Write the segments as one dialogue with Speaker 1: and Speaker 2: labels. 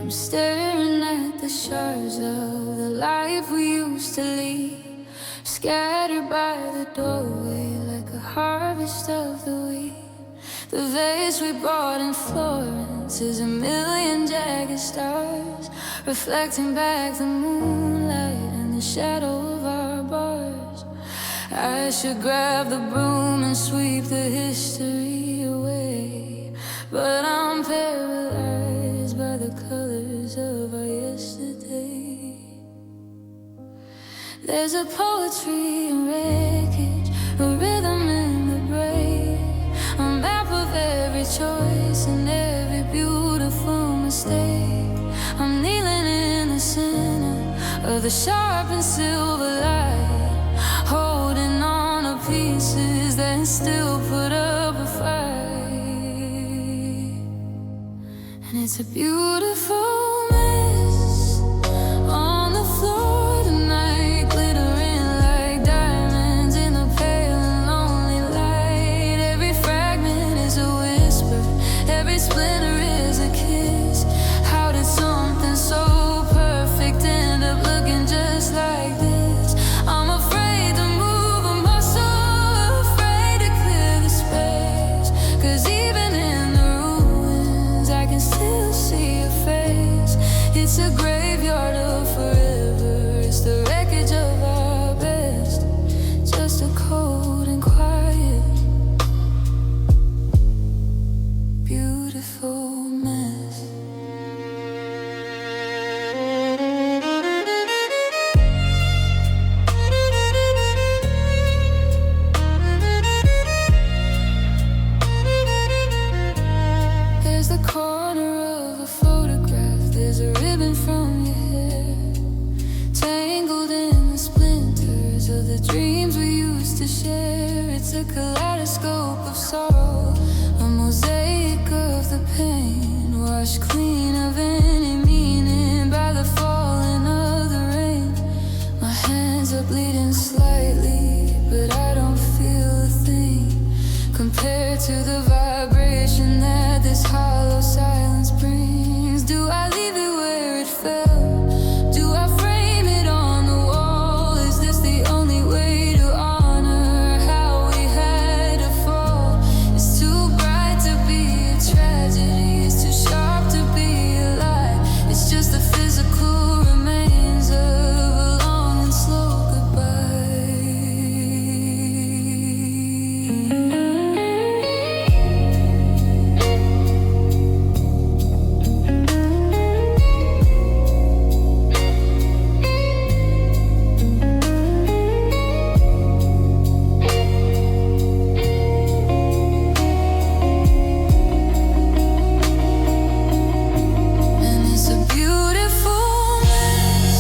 Speaker 1: I'm staring at the shards of the life we used to lead, scattered by the doorway like a harvest of the wheat. The vase we bought in Florence is a million jagged stars, reflecting back the moonlight and the shadow of our bars. I should grab the broom and sweep the history away, but I'm paralyzed by the colors of our yesterday. There's a poetry in wreckage, a rhythm in the break, a map of every choice and every beautiful mistake. I'm kneeling in the center of the sharp and silver light, holding on to pieces that still put up a fight. And it's a beautiful mess on the floor tonight, glittering like diamonds in the pale and lonely light. Every fragment is a whisper, every splinter is a kiss. How did something so perfect end up looking just like this? I'm afraid to move, I'm so afraid to clear the space, 'cause even in the ruins I can still see your face. It's a graveyard of forever, it's the wreckage of our best, just a cold and quiet, beautiful mess. There's the corner of a photograph, there's a ribbon from your hair, tangled in the splinters of the dreams we used to share. It's a kaleidoscope of sorrow, a mosaic of the pain, washed clean of any meaning by the falling of the rain. My hands are bleeding slightly, but I don't feel a thing compared to the vibration that this hollow silence brings. Do I leave it where it fell? Do I frame it on the wall? Is this the only way to honor how we had to fall? It's too bright to be a tragedy, it's too sharp to be alive. It's just the physical remains of a long and slow goodbye. And it's a beautiful mess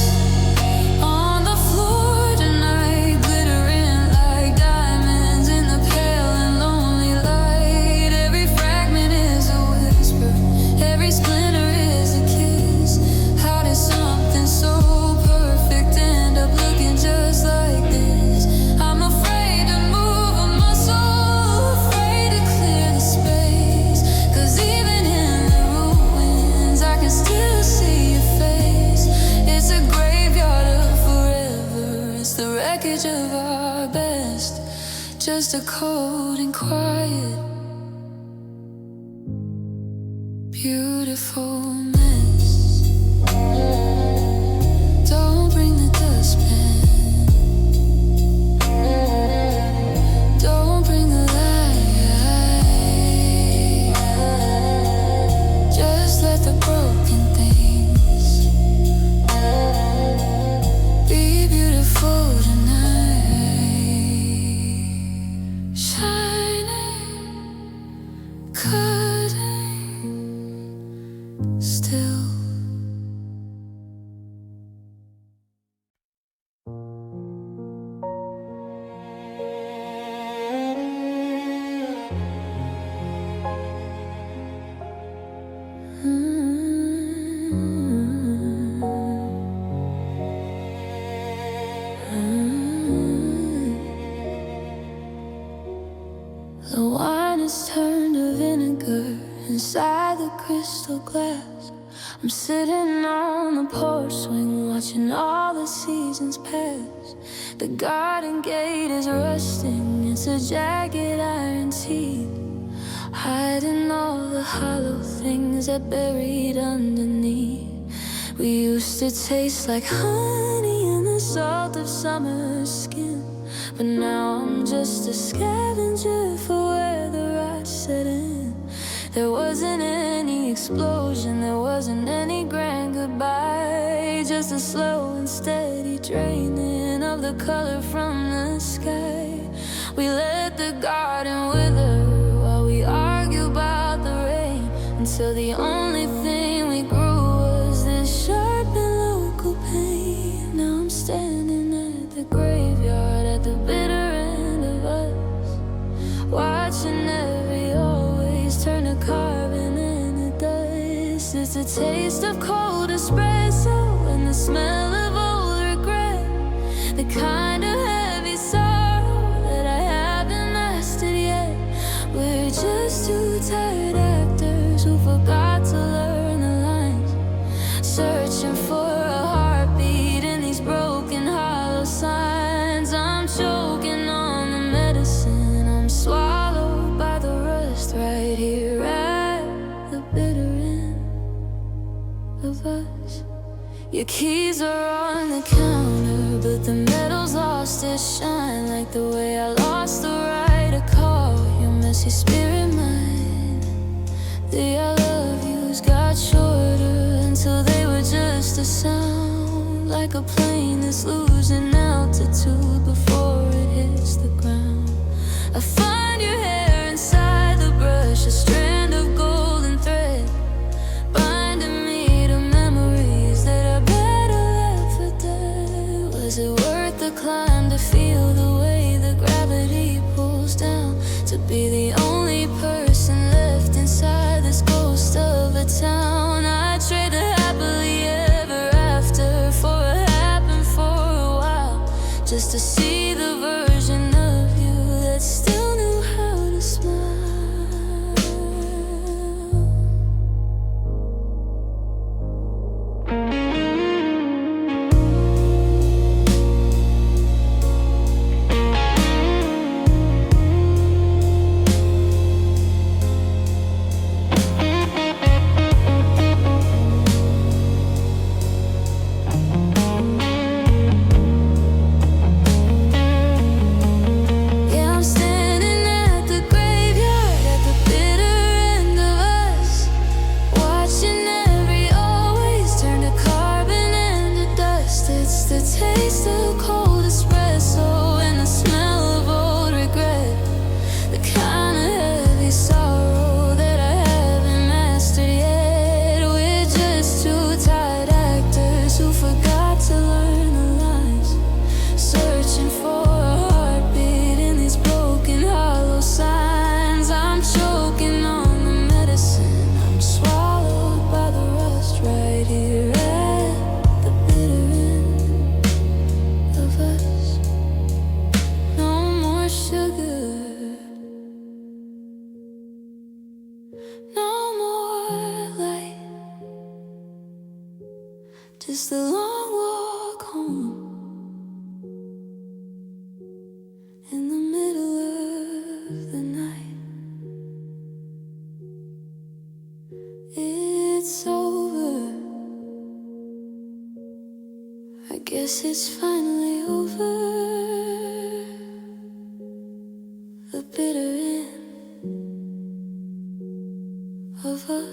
Speaker 1: on the floor tonight, glittering like diamonds in the pale and lonely light. Every fragment is a whisper, every splinter is a kiss. How did something so perfect end up looking just like this? I'm afraid to move, I'm so afraid to clear the space, 'cause even in the ruins I can still see your face. It's a graveyard of forever, it's the wreckage of our best, just a cold and quiet, beautiful mess. Don't bring the dustbin, don't bring the light, just let the broken things be beautiful tonight. Shining, cutting, still. The wine has turned to vinegar inside the crystal glass. I'm sitting on the porch swing, watching all the seasons pass. The garden gate is rusting, it's a jagged iron teeth, hiding all the hollow things that buried underneath. We used to taste like honey in the salt of summer's skin, but now I'm just a scavenger for where the rot set in. There wasn't any explosion, there wasn't any grand goodbye, just a slow and steady draining of the color from the sky. We let the garden wither while we argue about the rain, until the only thing we grew was this sharp and local pain. Now I'm standing at the graveyard at the bitter end of us, watching every always turn to carbon and the dust. It's a taste of cold espresso and the smell of old regret, the kind of heavy sorrow that I haven't mastered yet. We're just two tired actors who forgot to learn the lines, searching for a heartbeat in these broken hollow signs. I'm choking on the medicine, I'm swallowed by the rust right here at the bitter end of us. Your keys are on the counter, but the metal's lost its shine, like the way I lost the right to call your messy spirit mine. The I love yous got shorter until they were just a sound, like a plane that's losing altitude before it hits the ground. I find your hair inside the brush, a strand of golden thread, binding me to memories that are better left for dead. Was it worth the climb to feel the way the gravity pulls down, to be the only person left inside this ghost of a town? I trade the happily ever after for a happen for a while, just to see the version of you that still knew how to smile. Just a long walk home in the middle of the night. It's over, I guess it's finally over. The bitter end of us.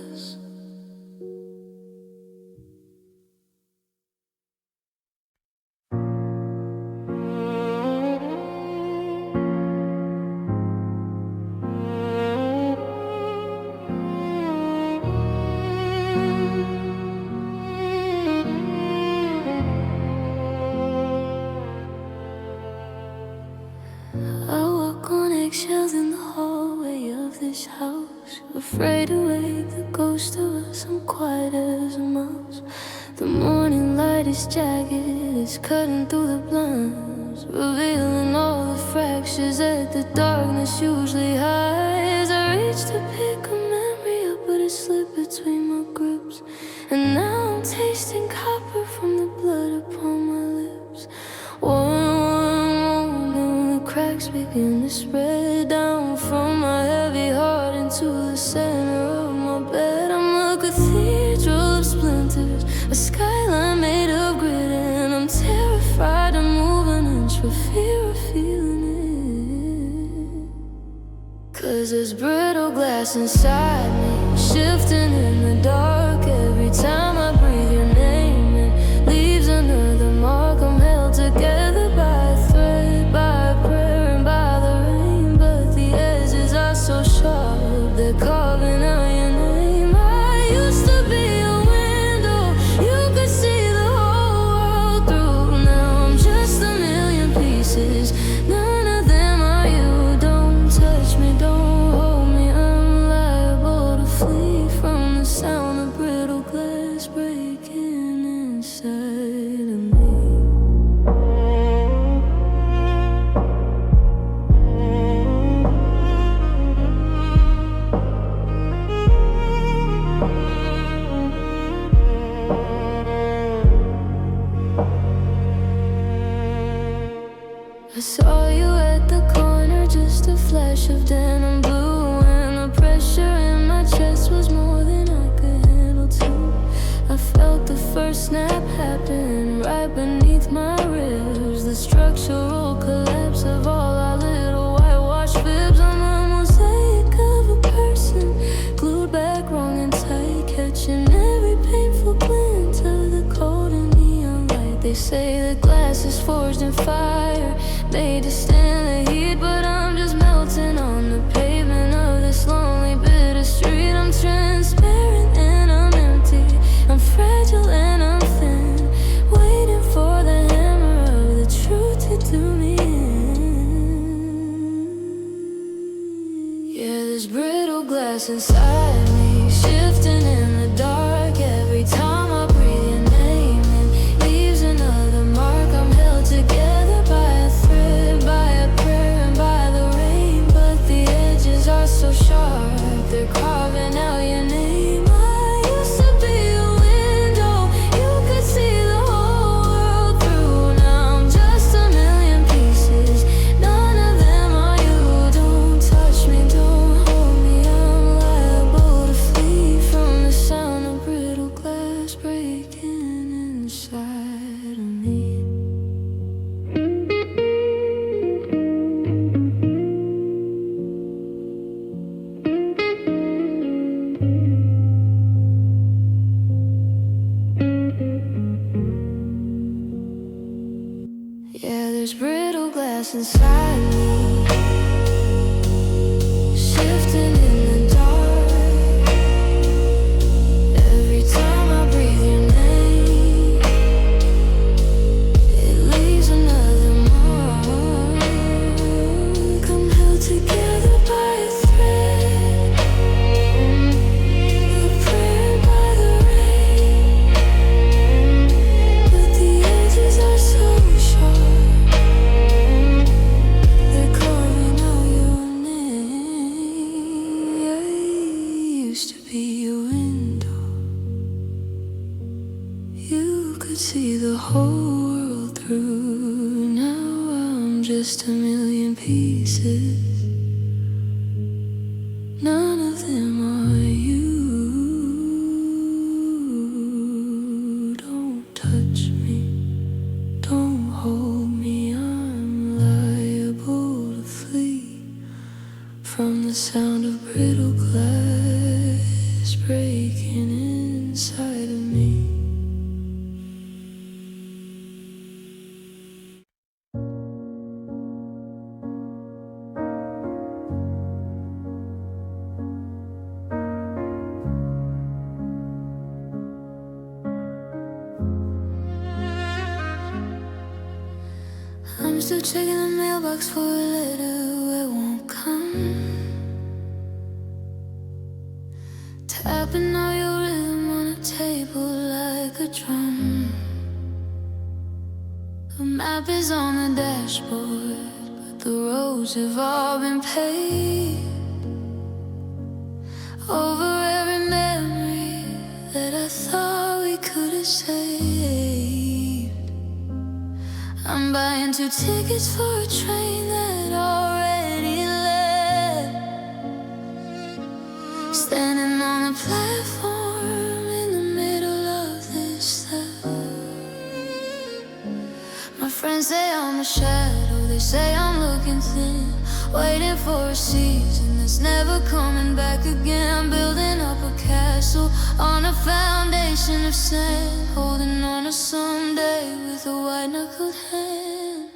Speaker 1: Eggshells in the hallway of this house, afraid to wake the ghost of us. I'm quiet as a mouse. The morning light is jagged, it's cutting through the blinds, revealing all the fractures that the darkness usually hides. I reach to pick a memory up, but it slipped between my grips, and now brittle glass inside me, shifting in the dark. Every time I breathe your name, it leaves another mark. I'm held together by a thread, by a prayer and by the rain. But the edges are so sharp, they're carving out your name. I used to be a window you could see the whole world through. Now I'm just a million pieces, none of them are you. Don't touch me, don't hold me, I'm liable to flee from the sound of brittle glass breaking inside of me. I saw you at the corner, just a flash of denim blue, and the pressure in my chest was more than I could handle too. I felt the first snap happen right beneath my ribs, the structural collapse of all our little whitewashed fibs. I'm a mosaic of a person, glued back wrong and tight, catching every painful glint of the cold and neon light. They say that glass is forged in fire, made to stand the heat, but I'm just melting on the pavement of this lonely, bitter street. I'm transparent and I'm empty, I'm fragile and I'm thin, waiting for the hammer of the truth to do me in. Yeah, there's brittle glass inside me, shifting in the dark. Every time I breathe your name, it leaves another mark. I'm held together by a thread, by a prayer and by the rain. But the edges are so sharp, they're carving out your name. I used to be a window you could see the whole world through. Now I'm just a million pieces, none of them are you. Don't touch me, don't hold me, I'm liable to flee from the sound of brittle glass breaking inside of me. Yeah, there's brittle glass inside me, shifting in the dark. Every time I breathe your name, it leaves another mark. I'm held together by a thread, a prayer by the rain. But the edges are so sharp, they're carving out your name. I used to be a window you could see the whole world through. Now I'm just a million pieces, none of them are you. Don't touch me, don't hold me, I'm liable to flee from the sound of brittle glass breaking inside of me. I'm still checking the mailbox for a letter, it won't come. Tapping all your rhythm on a table like a drum. The map is on the dashboard, but the roads have all been paved. Over every memory that I thought we could have saved. I'm buying 2 tickets for a train that already left, standing on a platform in the middle of this stuff. My friends say I'm a shadow, they say I'm looking thin, waiting for a season that's It's never coming back again. Building up a castle on a foundation of sand, holding on to someday with a white-knuckled hand.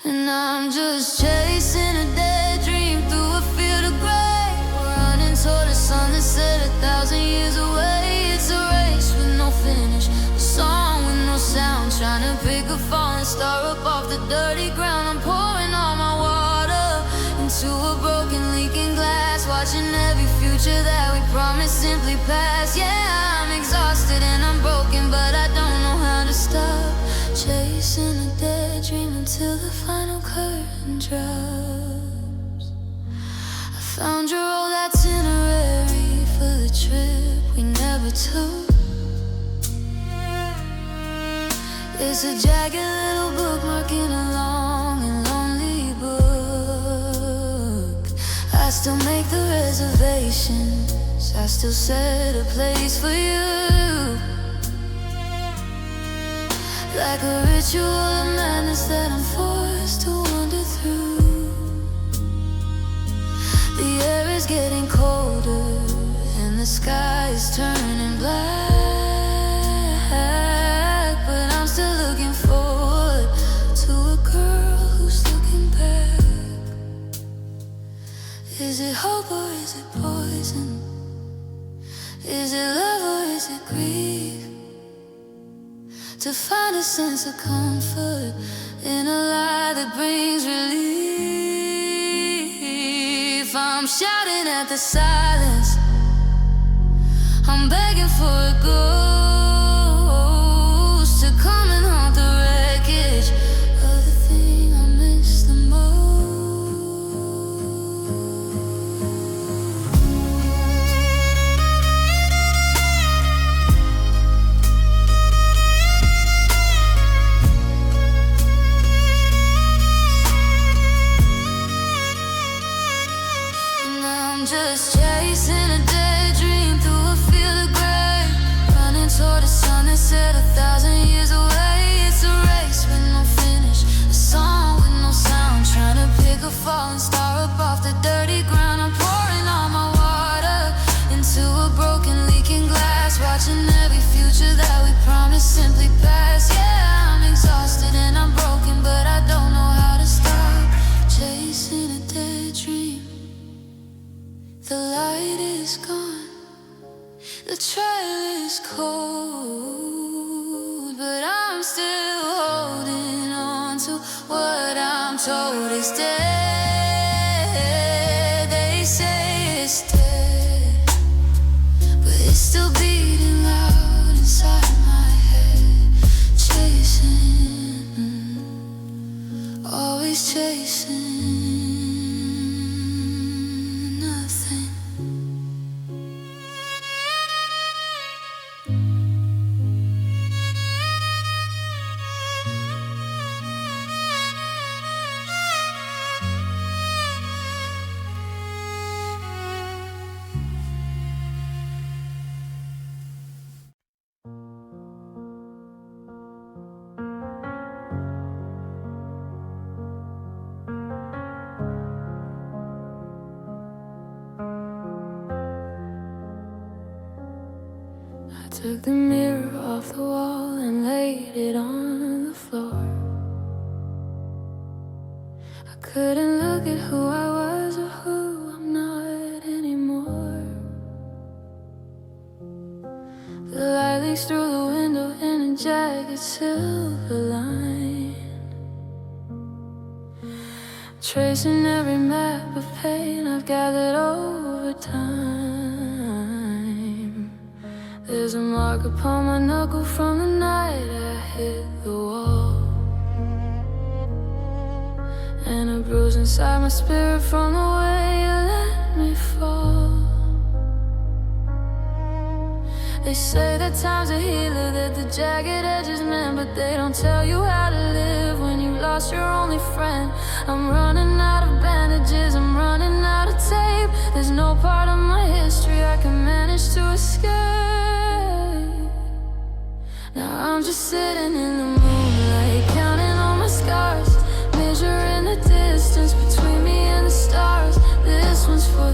Speaker 1: And I'm just chasing a dead dream through a field of gray, running toward a sun that's set 1,000 years away. It's a race with no finish, a song with no sound, trying to pick a falling star up off the dirty ground. I'm pouring all my water into a broken, leaking glass, watching every future that we promised simply pass. Yeah, I'm exhausted and I'm broken, but I don't know how to stop chasing a dead dream until the final curtain drops. I found your old itinerary for the trip we never took. It's a jagged little bookmark in a long and lonely book. I still make the reservations, I still set a place for you, like a ritual of madness that I'm forced to wander through. The air is getting colder and the sky is turning black, but I'm still looking forward to a girl who's looking back. Is it hope or is it poison? Is it love or is it grief? To find a sense of comfort in a lie that brings relief. I'm shouting at the silence, I'm begging for a ghost to come and haunt the wreckage of the thing I miss the most. Just chasing a dead dream through a field of gray, running toward a sun that's set 1,000 years away. It's a race with no finish, a song with no sound, trying to pick a falling star up off the dirty ground. I'm pouring all my water into a broken, leaking glass, watching every future that we promised simply pass. Yeah, I'm exhausted and I'm broken, but I don't know how to stop chasing a dead dream. The light is gone, the trail is cold, but I'm still holding on to what I'm told is dead. They say it's dead, but it's still beating loud inside my head. Chasing, always chasing. Took the mirror off the wall and laid it on the floor. I couldn't look at who I was or who I'm not anymore. The light leaks through the window in a jagged silver line, tracing every map of pain I've gathered over time. There's a mark upon my knuckle from the night I hit the wall, and a bruise inside my spirit from the way you let me fall. They say that time's a healer, that the jagged edges mend, but they don't tell you how to live when you lost your only friend. I'm running out of bandages, I'm running out of tape. There's no part of my history I can manage to escape. Now I'm just sitting in the moonlight, counting all my scars, measuring the distance between me and the stars. This one's for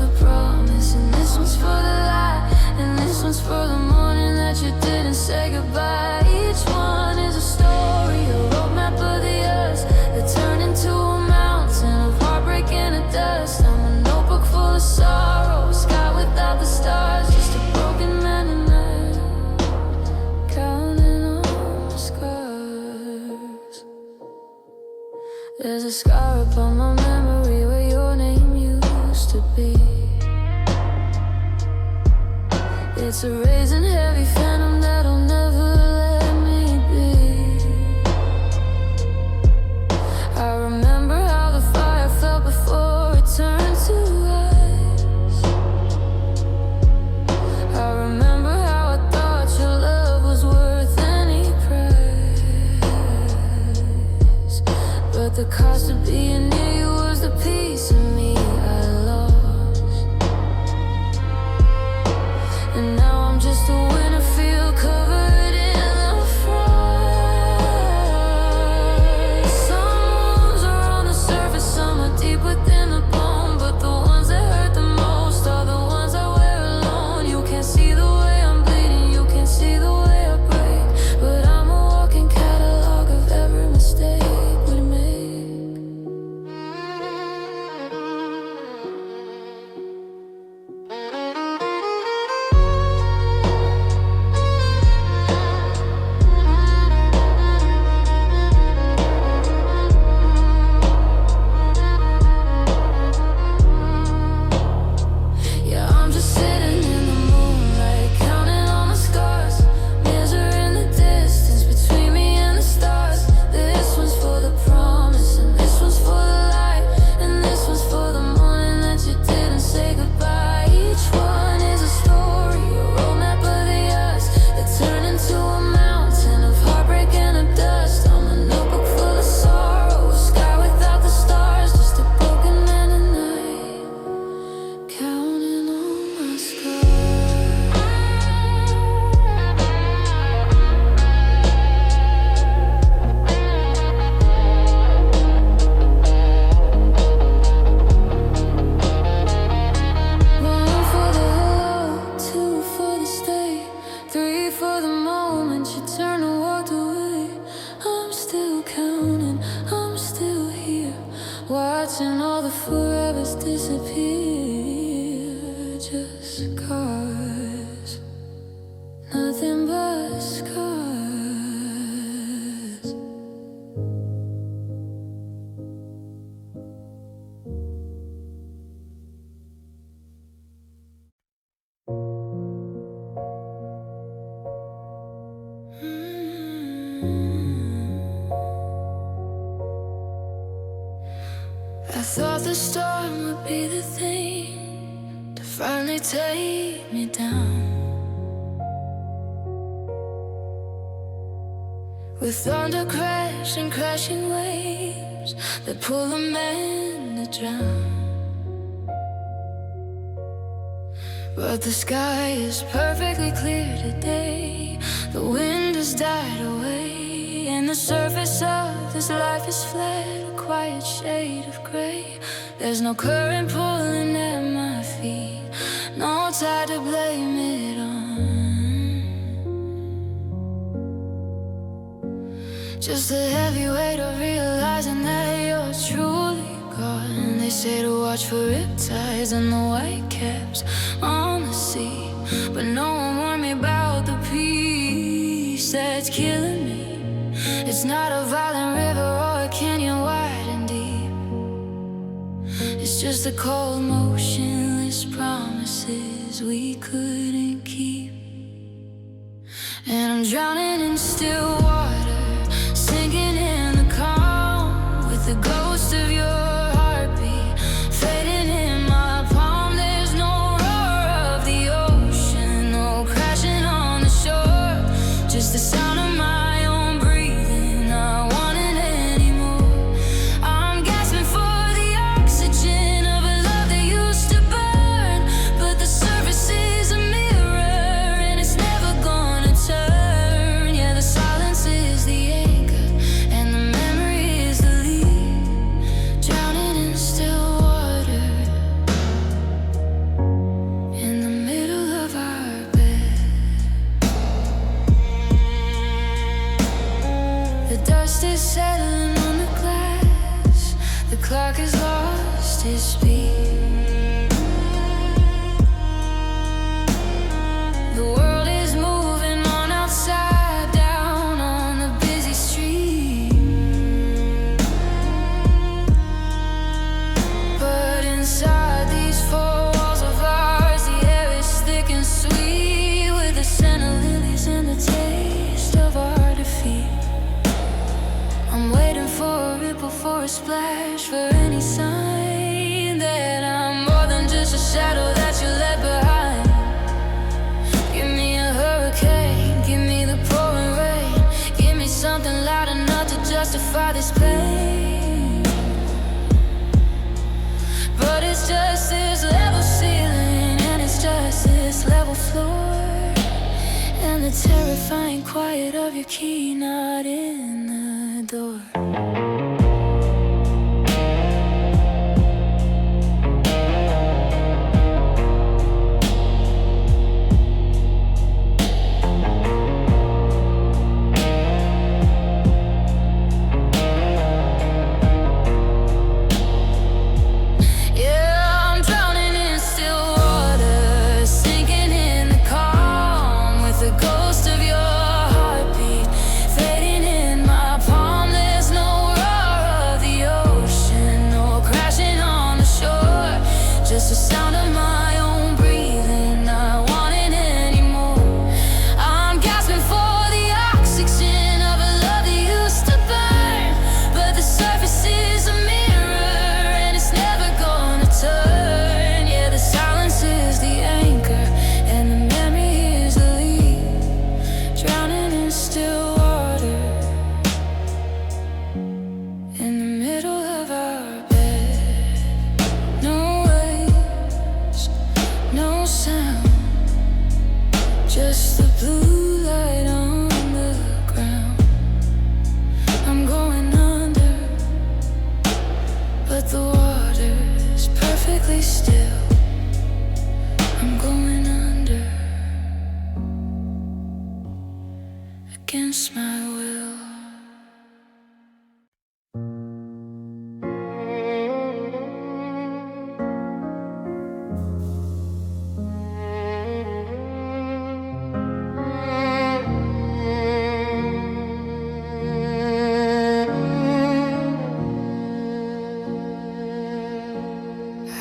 Speaker 1: It's a raging heavy phantom that'll never let me be. I remember how the fire felt before it turned to ice. I remember how I thought your love was worth any price. But the cost of being near you was the piece of me I lost. And now I'm just a winter field covered in the frost. Some wounds are on the surface, some are deep within the bone. But the ones that hurt the most are the ones I wear alone. You can't see the way I'm bleeding, you can't see the way I break. But I'm a walking catalog of every mistake we make. Yeah, I'm just sitting in the moonlight, counting all my scars, measuring the distance between me and the stars. This one's for the promise, and this one's for the light, and this one's for the morning that you didn't say goodbye. Each one is a story, a roadmap of the years that turn into a mountain of heartbreak and of dust. I'm a notebook full of sorrow, a sky without the stars, just a broken man at night, counting on my scars. One for the hello, two for the stay, three for the moment you turned and walked away. I'm still counting, I'm still here, watching all the forevers disappear. Just scars, nothing but scars. I thought the storm would be the thing to finally take me down. With thunder crash and crashing waves that pull a man to drown. But the sky is perfectly clear today. The wind has died away, and the surface of this life is flat, a quiet shade of gray. There's no current pulling at my feet, no tide to blame it on. Just the heavy weight of realizing that you're truly gone. They say to watch for riptides and the white caps on the sea, but no one warned me about the peace that's killing me. It's not a violent river or a canyon wide and deep. It's just the cold, motionless promises we couldn't keep. And I'm drowning in still water, sinking in the calm, with the ghost of your heartbeat fading in my palm. There's no roar of the ocean, no crashing on the shore, just the sound of my own breathing, not wanting anymore. I'm gasping for the oxygen of a love that used to burn, but the surface is a mirror and it's never gonna turn. Yeah, the silence is the anchor and the memory is the lead, drowning in still water in the middle of our bed. The dust is settling on the glass, the clock has lost its speed. The world is moving on outside down on the busy street, but inside these four walls of ours, the air is thick and sweet. terrifying quiet of your key not in the door. Just the sound of my own breathing, not wanting anymore. I'm gasping for the oxygen of a love that used to burn, but the surface is a mirror and it's never gonna turn. Yeah, the silence is the anchor and the memory is the lead, drowning in still water in the middle of our bed. No sound, just the blue light on the ground. I'm going under, but the water's perfectly still. I'm going under, against my will.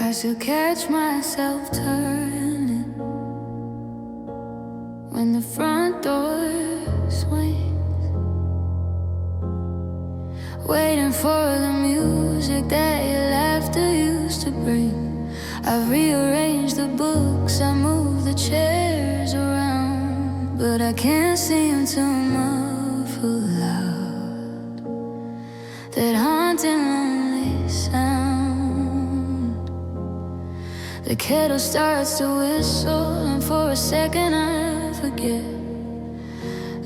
Speaker 1: I still catch myself turning when the front door swings, waiting for the music that your laughter used to bring. I've rearranged the books, I move the chairs around, but I can't seem to muffle out that haunting lonely sound. The kettle starts to whistle, and for a second I forget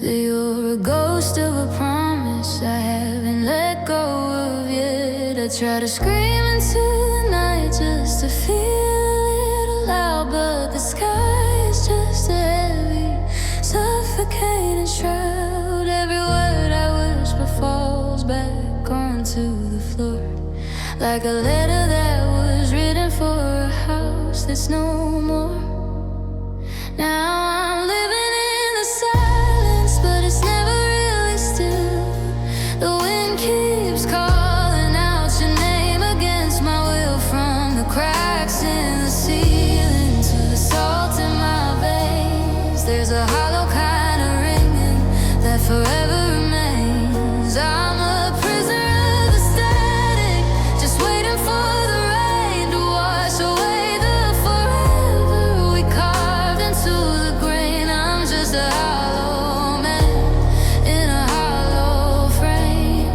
Speaker 1: that you're a ghost of a promise I haven't let go of yet. I try to scream into the night just to feel a little loud, but the sky is just a heavy, suffocating shroud. Every word I whisper falls back onto the floor, like a letter that was written for a house that's no more. Now I'm living in the silence, but it's never really still. The wind keeps calling out your name against my will, from the cracks in the ceiling to the salt in my veins. There's a hollow kind of ringing that forever remains. I'm a prisoner of the static, just waiting for the rain to wash away the forever we carved into the grain. I'm just a hollow man in a hollow frame,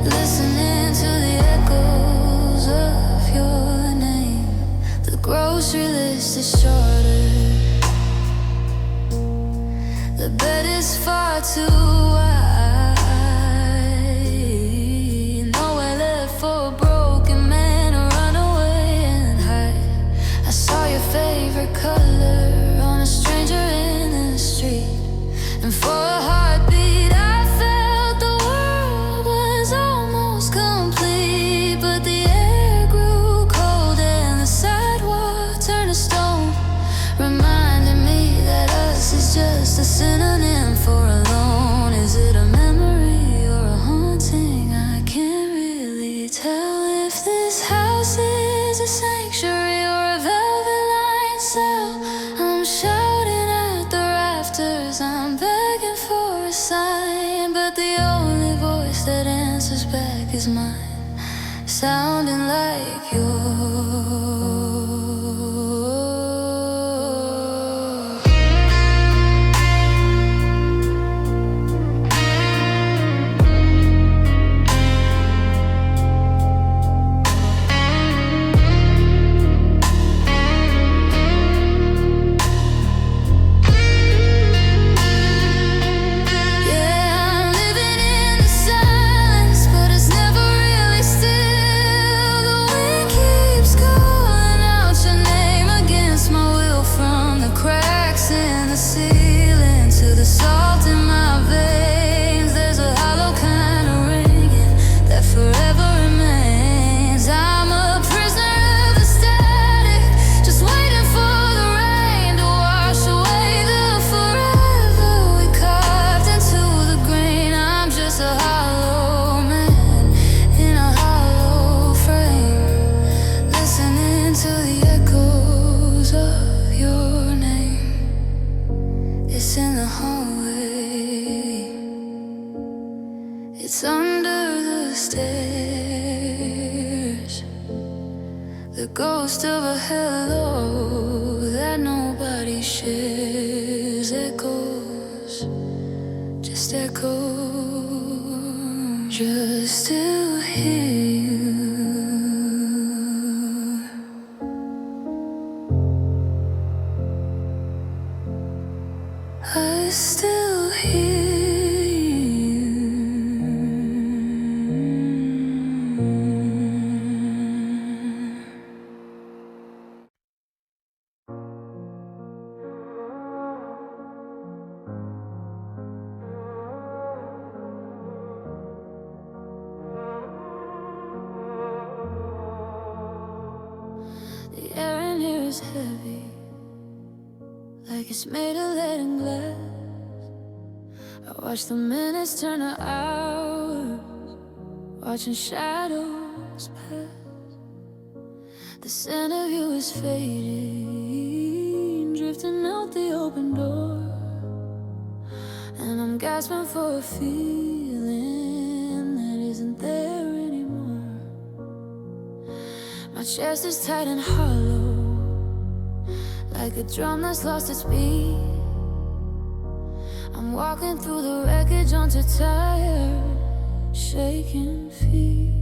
Speaker 1: listening to the echoes of your name. The grocery list is shorter, the bed is far too wide, nowhere left for a broken man to run away and hide. I saw your favorite color on a stranger in the street, and for a heartbeat I felt the world was almost complete. But the air grew cold and the sidewalk turned to stone, reminding me that us is just a synonym for alone. Is it a memory or a haunting? I can't really tell if this house is a sanctuary or a velvet lined cell. I'm shouting at the rafters, I'm begging for a sign, but the only voice that answers back is mine, sounding like yours. ghost of a hello that nobody shares. Echoes, just echoes, just to hear you. I still hear the air in here is heavy, like it's made of lead and glass. I watch the minutes turn to hours, watching shadows pass. The scent of you is fading, drifting out the open door, and I'm gasping for a feeling that isn't there anymore. My chest is tight and hollow, like a drum that's lost its beat. I'm walking through the wreckage onto tired, shaking feet.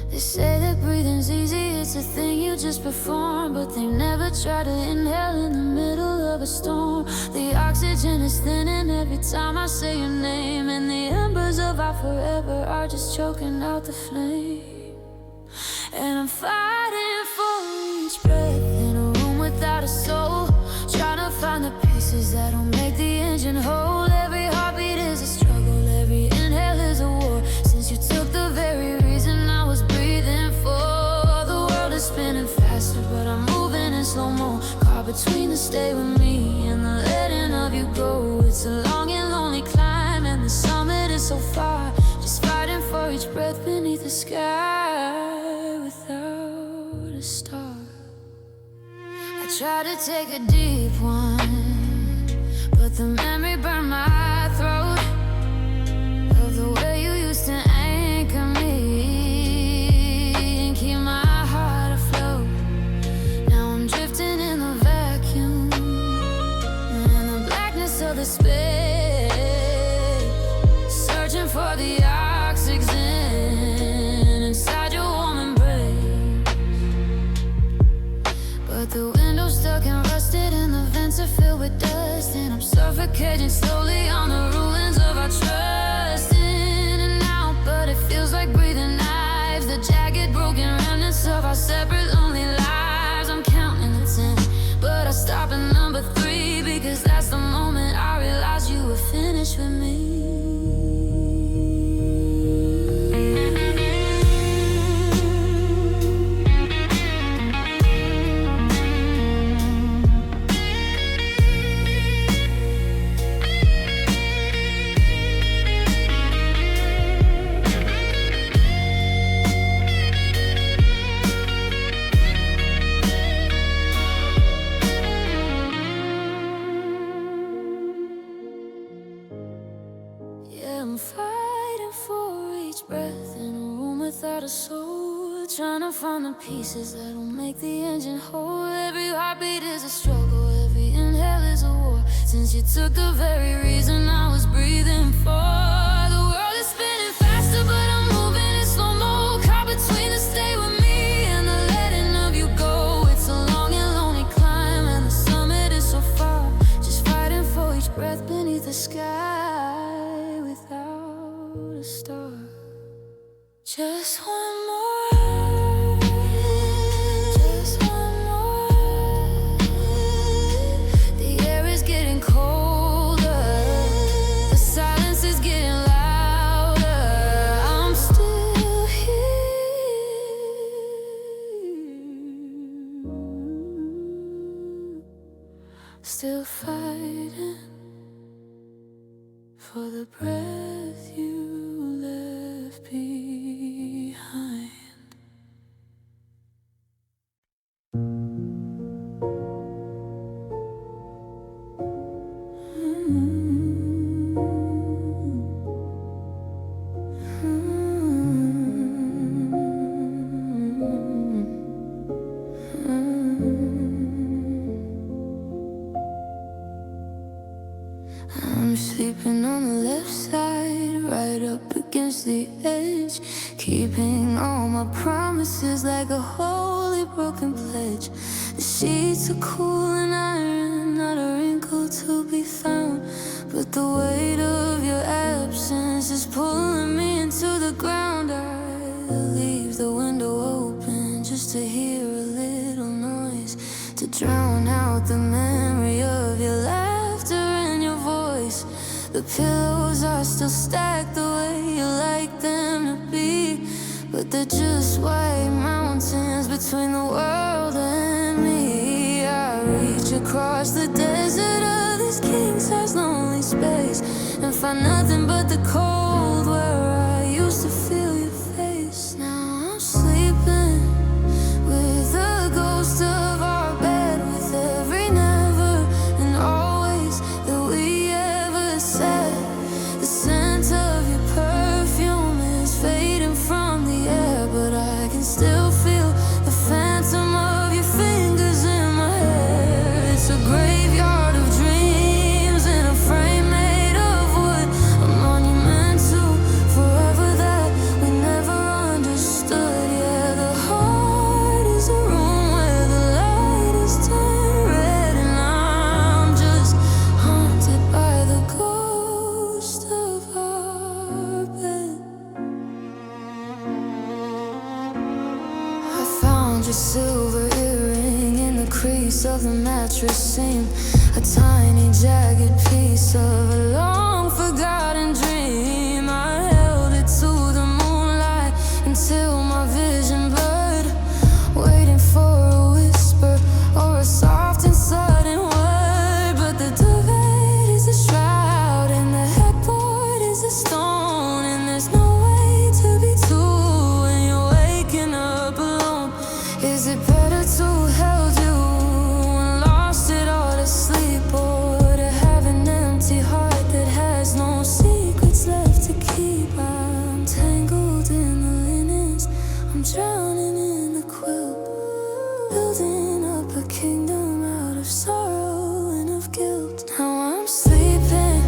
Speaker 1: They say that breathing's easy, it's a thing you just perform, but they never try to inhale in the middle of a storm. The oxygen is thinning every time I say your name, and the embers of our forever are just choking out the flame. And I'm fighting for each breath in a room without a soul, trying to find the pieces that don't make the engine whole. Every heartbeat is a struggle, every inhale is a war, since you took the very reason I was breathing for. The world is spinning faster, but I'm moving in slow-mo, caught between the stay with me and the letting of you go. It's a long and lonely climb, and the summit is so far, just fighting for each breath beneath the sky without a star. I try to take a deep one, but the memory burned my throat of the way you used to anchor me and keep my heart afloat. Now I'm drifting in the vacuum and the blackness of the space, searching for the oxygen inside your warm embrace. But the window's stuck and rusted, and the vents are filled with dust, and I'm suffocating slowly on the ruins of our trust. In and out, but it feels like breathing knives, the jagged broken remnants of our separate lonely lives. I'm counting to 10, but I stop at number 3, because that's the moment I realized you were finished with me. I'm fighting for each breath in a room without a soul, trying to find the pieces that'll make the engine whole. Every heartbeat is a struggle, every inhale is a war, since you took the very reason I was breathing for. The world is spinning faster, but I'm moving in slow-mo, caught between the stay with me and the letting of you go. It's a long and lonely climb, and the summit is so far, just fighting for each breath beneath the sky without a star. Just one more, just one more. The air is getting colder, the silence is getting louder. I'm still here, still fighting for the breath you left behind. against the edge, keeping all my promises like a holy broken pledge. The sheets are cool and iron, not a wrinkle to be found, but the weight of your absence is pulling me into the ground. I leave the window open just to hear a little noise, to drown out the memory of your laughter and your voice. The pillows are still stacked the way you like them to be, but they're just white mountains between the world and me. I reach across the desert of this king-size lonely space and find nothing but the cold where I used to feel your face. Now I'm sleeping with the ghost of our bed, with every never and always that we ever said. The scent of your perfume is fading from the air, but I can still feel the phantom of your fingers in my hair. It's a graveyard of dreams in a frame made of wood, a monument to forever that we never understood. Yeah, the heart is a room where the light is turned red, and I'm just haunted by the ghost of our bed. I found your silver earring in the crease of the mattress seam, a tiny jagged piece of a long forgotten dream. I held it to the moonlight until my vision blurred, waiting for a whisper or a soft and sudden word. But the duvet is a shroud and the headboard is a stone, and there's no way to be two when you're waking up alone. Is it better to hold you and lost it all to sleep, or to have an empty heart that has no secrets left to keep? I'm tangled in the linens, I'm drowning in the quilt, building up a kingdom out of sorrow and of guilt. Now I'm sleeping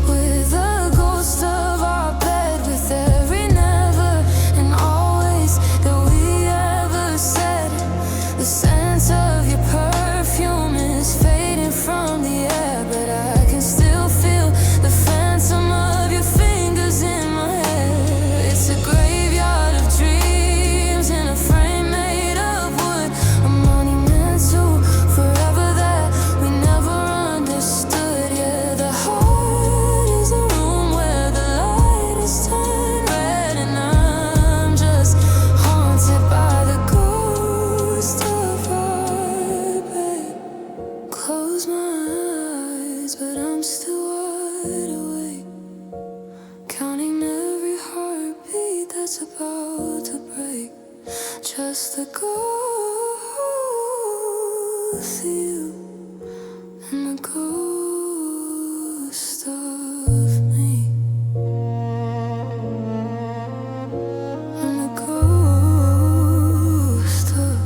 Speaker 1: with the ghost of our bed, with every never and always that we ever said. The scent of your perfume is fading from the air, but I can still feel the phantom of your fingers in my hair. It's a graveyard of dreams in a frame made of wood, a monument to forever that we never understood. Yeah, the heart is a room where the light is turned red, and I'm just haunted by the ghost of our bed. Close my eyes, but I'm still wide awake, counting every heartbeat that's about to break. Just the ghost of you and the ghost of me, and the ghost of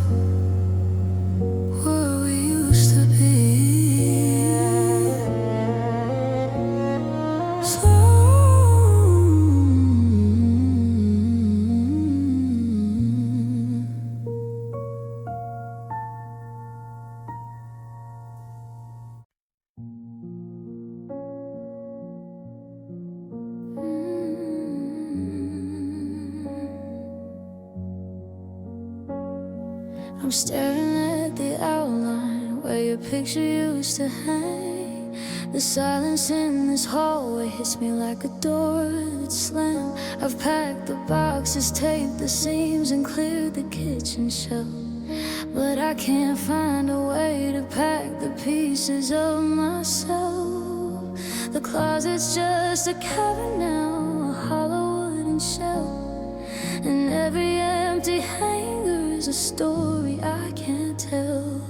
Speaker 1: where we used to be. I'm staring at the outline where your picture used to hang. The silence in this hallway hits me like a door that's slammed. I've packed the boxes, taped the seams, and cleared the kitchen shelf, but I can't find a way to pack the pieces of myself. The closet's just a cavern now, a hollow wooden shell, and every empty hanger is a story I can't tell.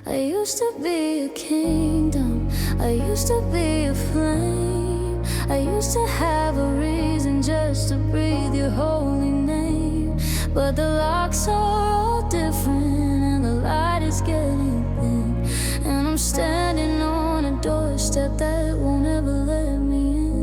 Speaker 1: I used to be a kingdom, I used to be a flame, I used to have a reason just to breathe your holy name. But the locks are all different and the light is getting thin, and I'm standing on a doorstep that won't ever let me in.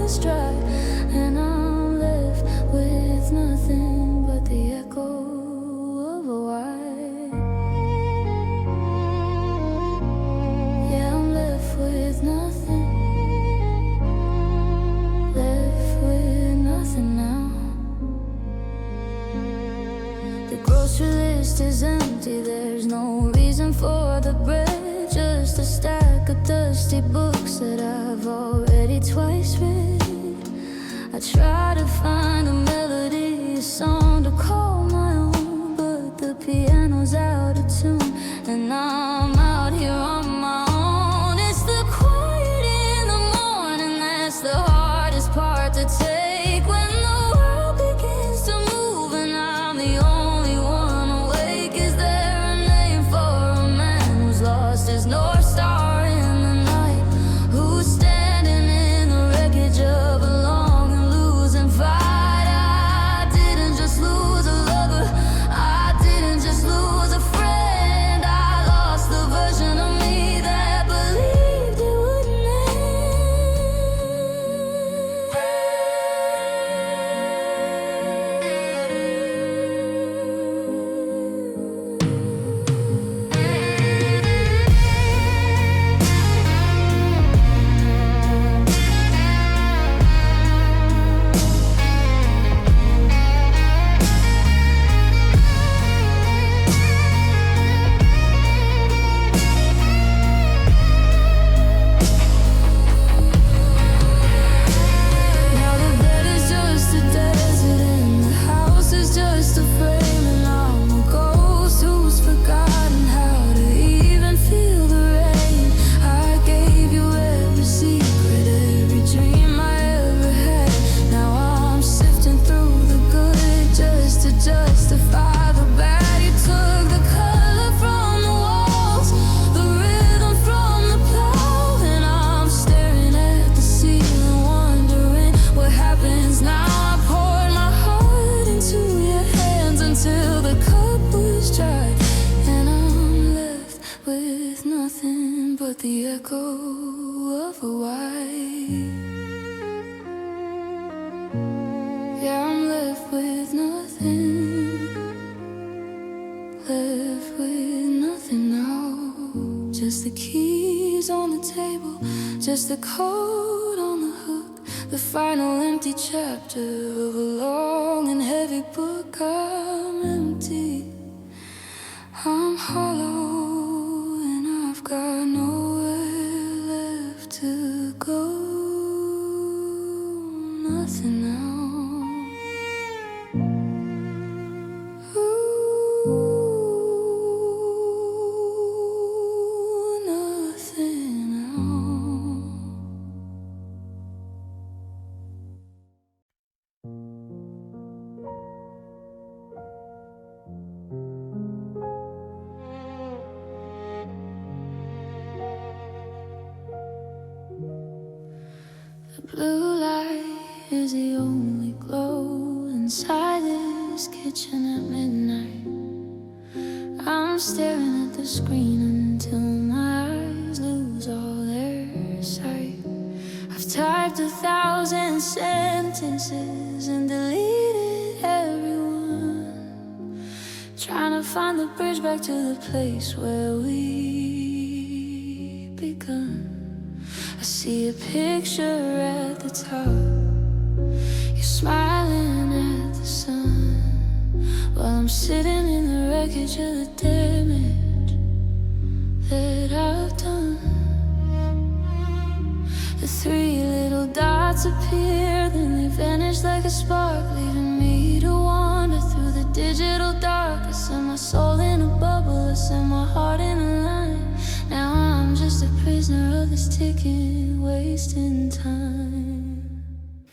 Speaker 1: was dry, and I'm left with nothing but the echo of a why. Yeah, I'm left with nothing, left with nothing now. The grocery list is empty, there's no reason for the bread, just a stack of dusty books that I've already twice read. I try to find a melody, a song to call my own, but the piano's out of tune, and I'm out here on my own. It's the quiet in the morning that's the hardest part to take, when the world begins to move and I'm the only one awake. Is there a name for a man who's lost his North Star in the night, who's standing in the wreckage of a long and losing fight? I didn't just lose a lover, I didn't just lose a friend, I lost the version of me that believed it wouldn't justify the bad. You took the color from the walls, the rhythm from the plow, and I'm staring at the ceiling wondering what happens now. I poured my heart into your hands until the cup was dry, and I'm left with nothing but the echo of a why. Yeah, I'm left with nothing, left with nothing now. Just the keys on the table, just the code on the hook, the final empty chapter of a long and heavy book. I'm empty, I'm hollow, and I've got nowhere left to go. Nothing now. Blue light is the only glow inside this kitchen at midnight. I'm staring at the screen until my eyes lose all their sight. I've typed 1,000 sentences and deleted everyone, trying to find the bridge back to the place where we begun. I see a picture at the top, you're smiling at the sun, while I'm sitting in the wreckage of the damage that I've done. The 3 little dots appear, then they vanish like a spark, leaving me to wander through the digital dark. I send my soul in a bubble, I send my heart in a line. Now I'm just a prisoner of this ticket, wasting time.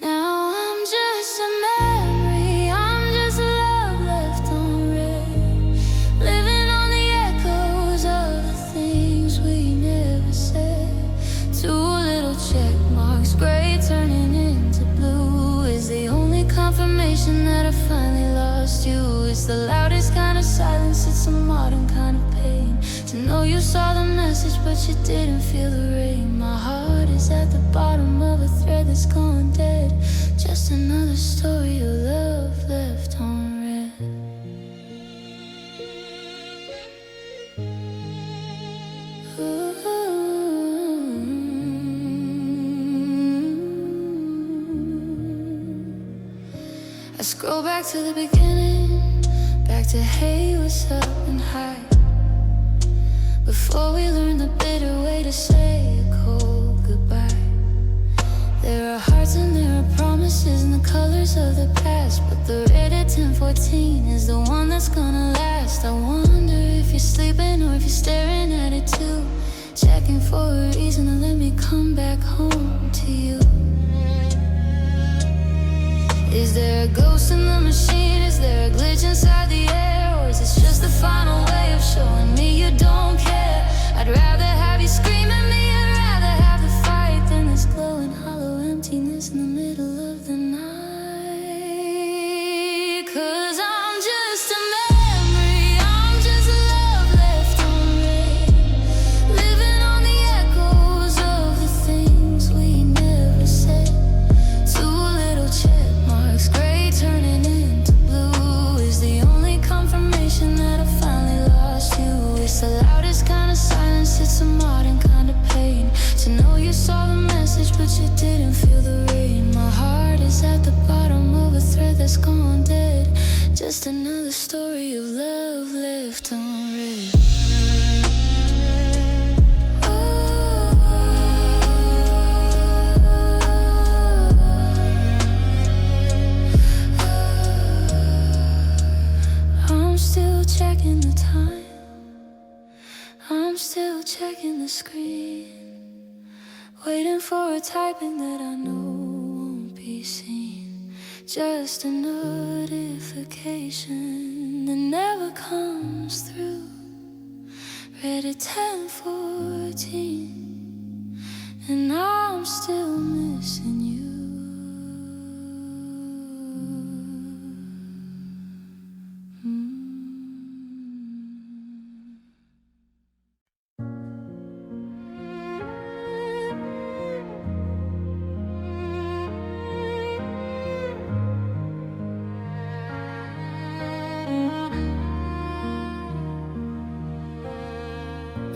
Speaker 1: Now I'm just a memory, I'm just love left unread, living on the echoes of the things we never said. 2 little check marks, gray turning into blue, is the only confirmation that I finally lost you. It's the loudest kind of silence, it's a modern kind of pain. To know you saw the message but you didn't feel the rain. My heart is at the bottom of a thread that's gone dead. Just another story of love left unread. I scroll back to the beginning, back to hey, what's up and hi. Before we learn the bitter way to say a cold goodbye. There are hearts and there are promises and the colors of the past, but the red at 1014 is the one that's gonna last. I wonder if you're sleeping or if you're staring at it too, checking for a reason to let me come back home to you. Is there a ghost in the machine? Is there a glitch inside the air? Or is this just the final way of showing me you don't care? I'd rather have you scream at me, I'd rather have the fight than this glowing hollow emptiness in the middle of the night. 'Cause I'm just a memory, I'm just love left unread, living on the echoes of the things we never said. Two little check marks, gray turning into blue, is the only confirmation that I finally lost you. It's the loudest kind of silence, it's a modern kind of pain. To know you saw the message but you didn't feel the rain. My heart is at the bottom of a thread that's gone dead. Just another story of love left unread. I'm still checking the time, I'm still checking the screen, waiting for a typing that I know won't be seen. Just a notification that never comes through, read at 10:14, and I'm still missing you.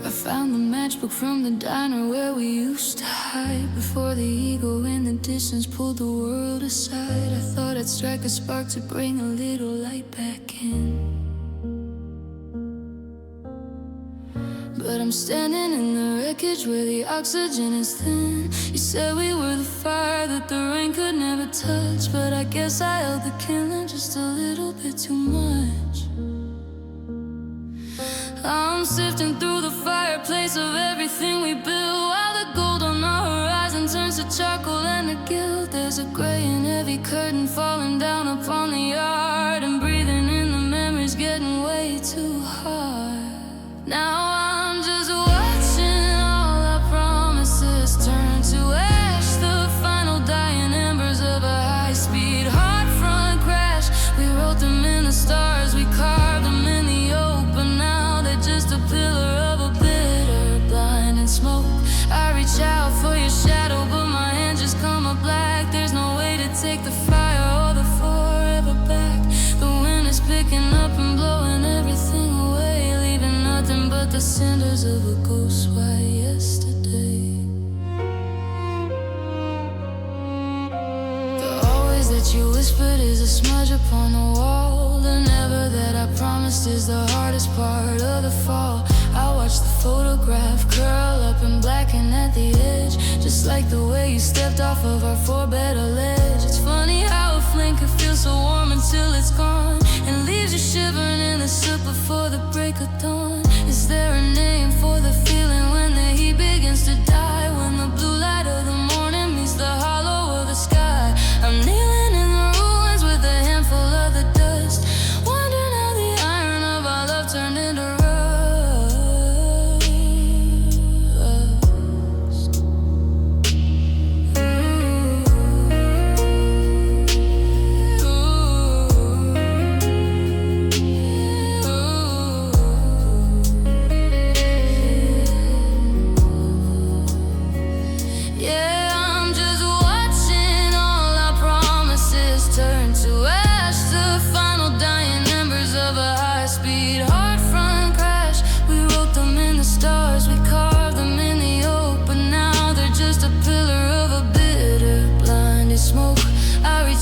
Speaker 1: I found the matchbook from the diner where we used to hide, before the ego in the distance pulled the world aside. I thought I'd strike a spark to bring a little light back in, but I'm standing in the wreckage where the oxygen is thin. You said we were the fire that the rain could never touch, but I guess I held the kindling just a little bit too much. I'm sifting through the fireplace of everything we built, while the gold on the horizon turns to charcoal and to guilt. There's a gray and heavy curtain falling down upon the yard, and breathing in the memories getting way too hard. Now I'm just watching all our promises turn to ash, the final dying embers of a high-speed hard front crash. We wrote them in the stars, we carved them in the open. Now they're just a pillar of a bitter blinding smoke. I reach out for your shadow, but my hands just come up black. There's no way to take the fire or the forever back. The wind is picking up and blowing everything away, leaving nothing but the cinders of a ghost white yesterday. The always that you whispered is a smudge upon the wall. The never that I promised is the hardest part of the fall. I watch the photograph curl up and blacken at the edge, just like the way you stepped off of our four-better ledge. It's funny how a flame can feel so warm until it's gone, and leaves you shivering in the soot before the break of dawn. Is there a name for the feeling when the heat begins to die, when the blue light of the morning meets the hollow of the sky? I'm kneeling in the ruins with a handful of the dust, wondering how the iron of our love turned into rust.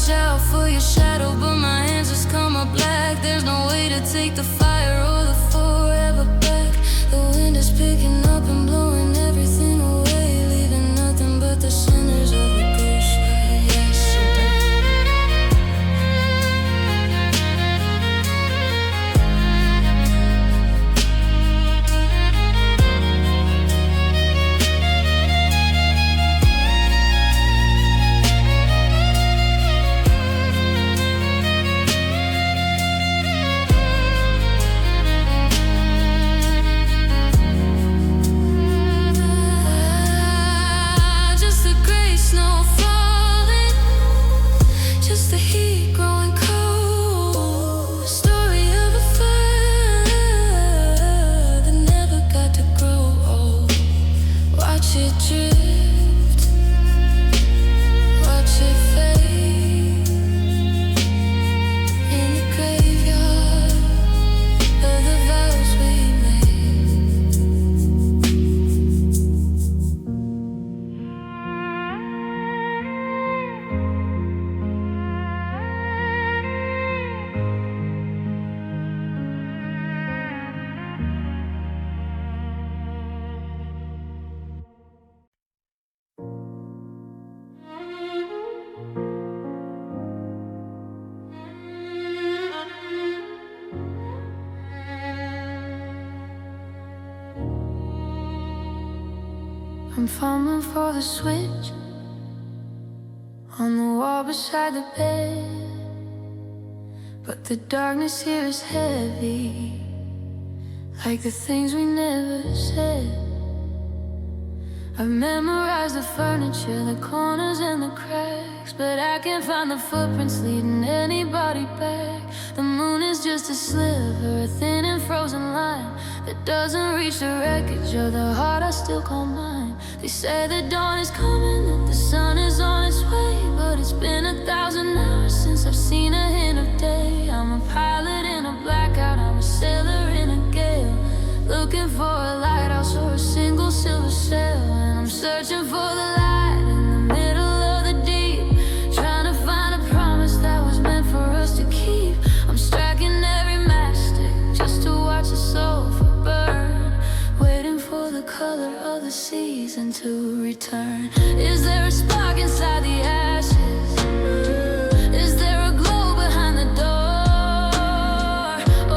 Speaker 1: reach out for your shadow, but my hands just come up black. There's no way to take the fire or the forever back. The wind is picking up and blowing everything away, leaving nothing but the cinders of a ghost light. Yes, I'm fumbling for the switch on the wall beside the bed, but the darkness here is heavy, like the things we never said. I've memorized the furniture, the corners and the cracks, but I can't find the footprints leading anybody back. The moon is just a sliver, a thin and frozen line that doesn't reach the wreckage of the heart I still call mine. They say the dawn is coming, that the sun is on its way, but it's been 1,000 hours since I've seen a hint of day. I'm a pilot in a blackout, I'm a sailor in a gale, looking for a lighthouse or a single silver sail. And I'm searching for the light in the middle of the deep, trying to find a promise that was meant for us to keep. I'm striking every matchstick just to watch the sulfur burn, waiting for the color of the season to return. Is there a spark inside the ashes? Is there a glow behind the door?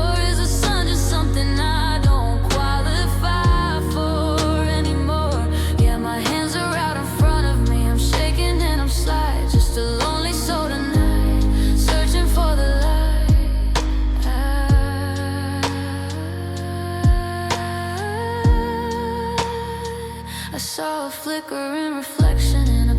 Speaker 1: Or is the sun just something I don't qualify for anymore? Yeah, my hands are out in front of me, I'm shaking and I'm slight, just a lonely soul tonight, searching for the light. I saw a flickering reflection in a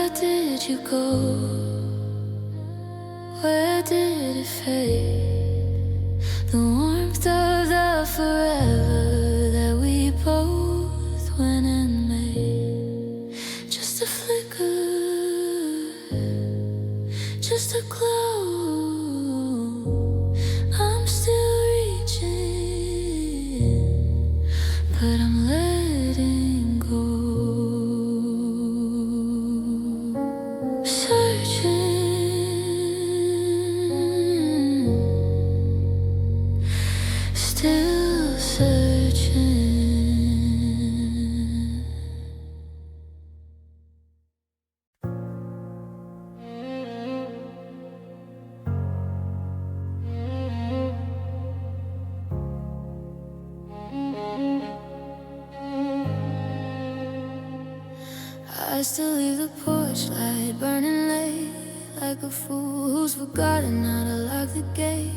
Speaker 1: Where did you go? Where did it fade? The warmth of the forever that we both went and made. Just a flicker, just a glow. I'm still reaching, but I'm letting go. Still searching. I still leave the porch light burning late, like a fool who's forgotten how to lock the gate.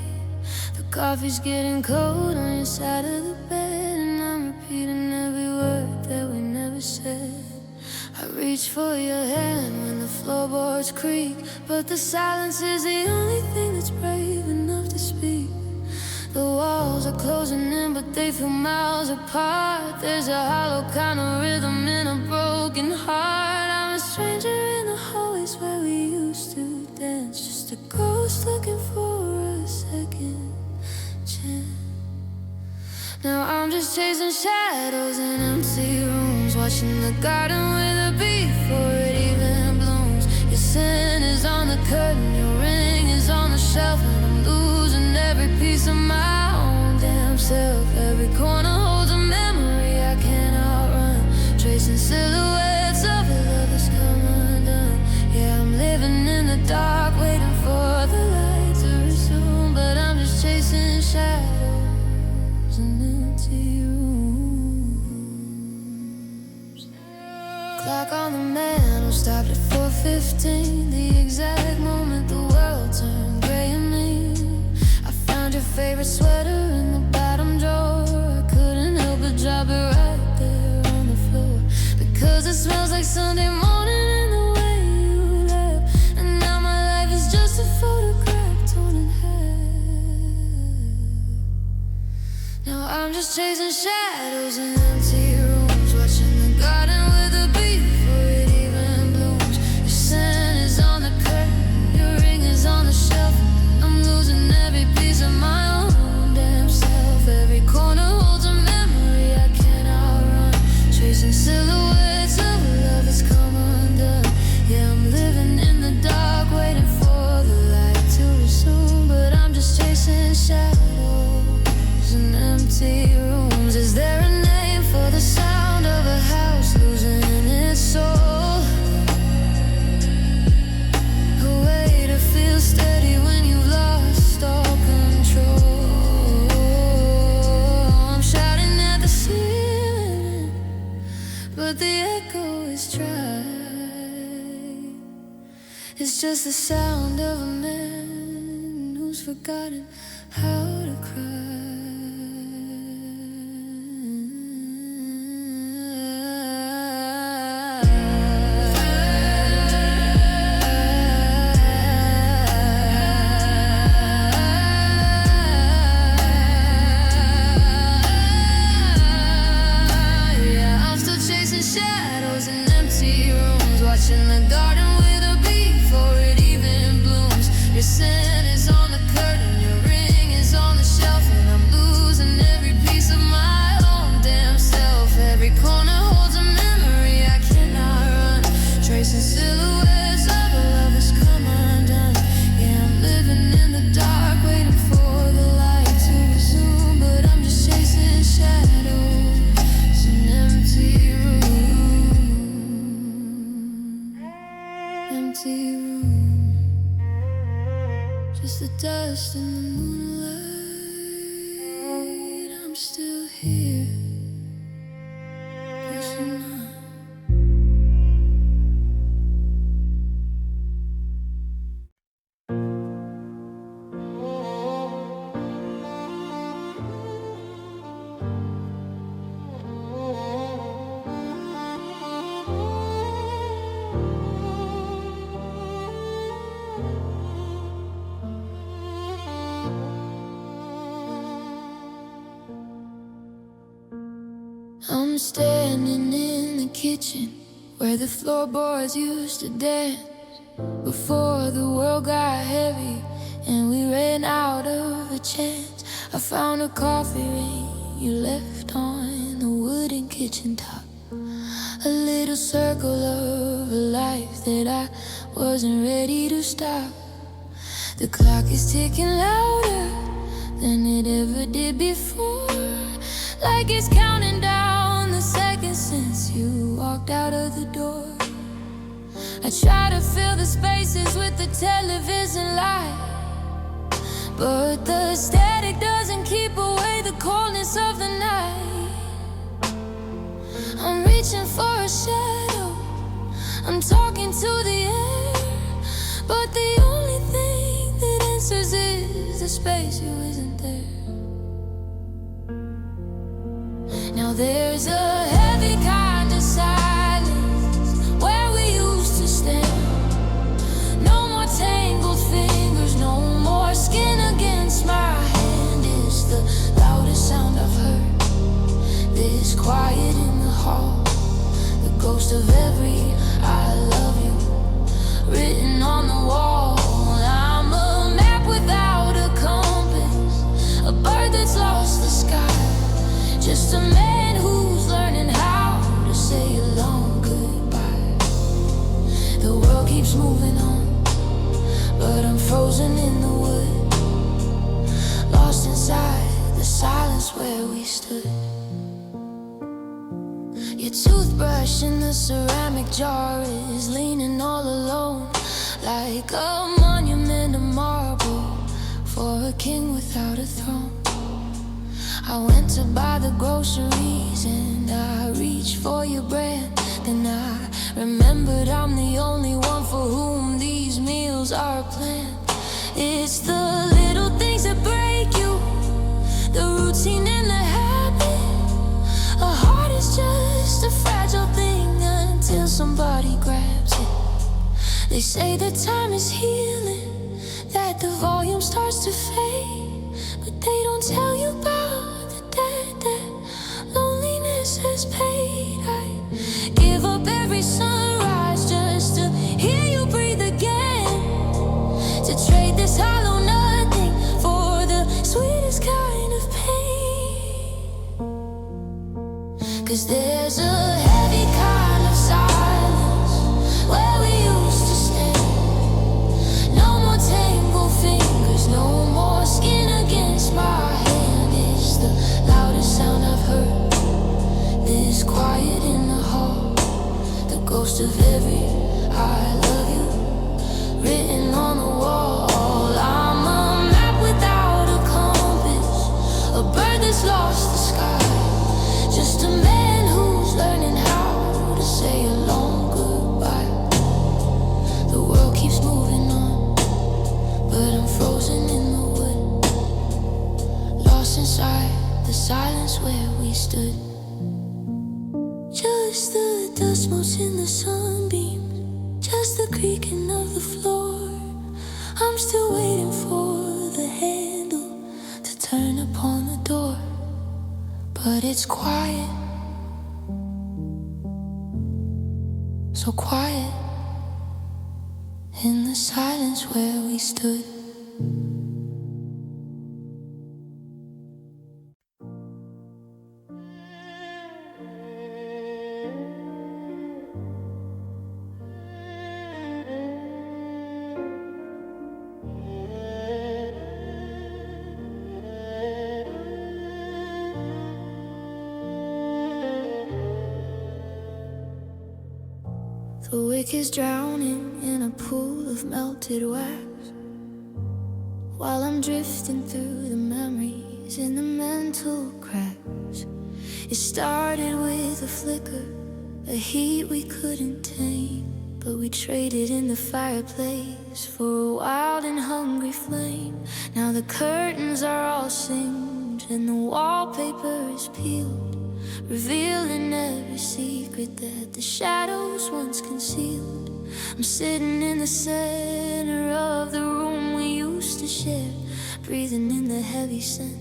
Speaker 1: The coffee's getting cold on your side of the bed, and I'm repeating every word that we never said. I reach for your hand when the floorboards creak, but the silence is the only thing that's brave enough to speak. The walls are closing in, but they feel miles apart. There's a hollow kind of rhythm in a broken heart. I'm a stranger in the hallways where we used to dance, just a ghost looking for a second chance. Now I'm just chasing shadows in empty rooms, watching the garden with a bee before it even blooms. Your scent is on the curtain, your ring is on the shelf, and I'm losing every piece of my own damn self. Every corner holds a memory I cannot run, tracing silhouettes of a love that's come undone. Yeah, I'm living in the dark, waiting for the light to resume, but I'm just chasing shadows in empty rooms. Clock on the mantle stopped at 4:15, the exact moment the world turned gray and mean. I found your favorite sweater in the bottom drawer. I couldn't help but drop it right there on the floor, because it smells like Sunday morning and the way you left. And now my life is just a photograph torn in half. Now I'm just chasing shadows in empty rooms, watching the garden with a bee before it even blooms. Your scent is on the curtain, your ring is on the shelf. I'm losing every piece of my own damn self. Every corner holds a memory I cannot run, tracing silhouettes of a love that's come undone. Yeah, I'm living in the dark, waiting for the light to resume, but I'm just chasing shadows in empty rooms. Is there a name for the sound of a house losing its soul? A way to feel steady when you've lost all control. I'm shouting at the ceiling, but the echo is dry. It's just the sound of a man who's forgotten how to cry. Yeah, I'm still chasing shadows in empty rooms, watching the garden with a bee before it even blooms. Your scent is on the curtain, your ring is on the shelf, and I'm losing every piece of my own damn self. Every corner holds a memory I cannot run, tracing silhouettes of a love that's come undone. Yeah, I'm living in the dark, waiting for the light to resume, but I'm just chasing shadows in empty rooms. Empty room, just the dust in the moonlight. I'm still here, pushing on. I'm standing in the kitchen where the floorboards used to dance before the world got heavy and we ran out of a chance. I found a coffee ring you left on the wooden kitchen top, a little circle of a life that I wasn't ready to stop. The clock is ticking louder than it ever did before, like it's counting down the seconds since you walked out of the door. I try to fill the spaces with the television light, but the static doesn't keep away the coldness of the night. I'm reaching for a shadow, I'm talking to the air, but the only thing that answers is the space you isn't there. Now there's a heavy kind of silence where we used to stand. No more tangled fingers, no more skin against my hand. It's the loudest sound I've heard, this quiet in the hall, the ghost of every I love you written on the wall. I'm a map without a compass, a bird that's lost the sky, just a man who's learning how to say a long goodbye. The world keeps moving on, but I'm frozen in the wood, lost inside the silence where we stood. Your toothbrush in the ceramic jar is leaning all alone, like a monument of marble for a king without a throne. I went to buy the groceries and I reached for your brand. Then I remembered I'm the only one for whom these meals are planned. It's the little things that break you, the routine and the habit. A heart is just a fragile thing until somebody grabs it. They say that time is healing, that the volume starts to fade, but they don't tell you about the debt that loneliness has paid. I give up every sunrise just to hear you breathe again, to trade this hollow nothing for the sweetest kind of pain. 'Cause there's a heavy kind of silence where we used to stand. No more tangled fingers, no more skin against my hand. It's the loudest sound I've heard, this quiet in the hall, the ghost of every I love you written on the wall. I'm a map without a compass, a bird that's lost the sky, just a man who's learning how to say a long goodbye. The world keeps moving on, but I'm frozen in the wood, lost inside the silence where we stood. Just the dust motes in the sunbeams, just the creaking of the floor. I'm still waiting for the handle to turn upon the door, but it's quiet, so quiet in the silence where we stood. The wick is drowning in a pool of melted wax, while I'm drifting through the memories in the mental cracks. It started with a flicker, a heat we couldn't tame, but we traded in the fireplace for a wild and hungry flame. Now the curtains are all singed and the wallpaper is peeled, revealing every secret that the shadows once concealed. I'm sitting in the center of the room we used to share, breathing in the heavy scent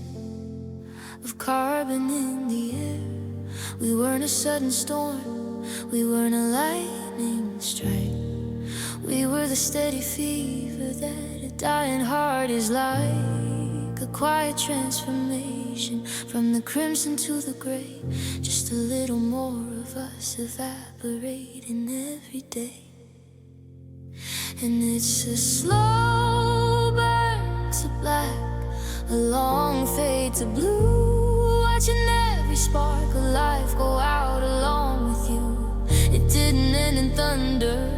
Speaker 1: of carbon in the air, We weren't a sudden storm, we weren't a lightning strike. We were the steady fever that a dying heart is like. A quiet transformation from the crimson to the gray. Just a little more of us evaporating every day. And it's a slow burn to black, a long fade to blue, watching every spark of life go out along with you. It didn't end in thunder,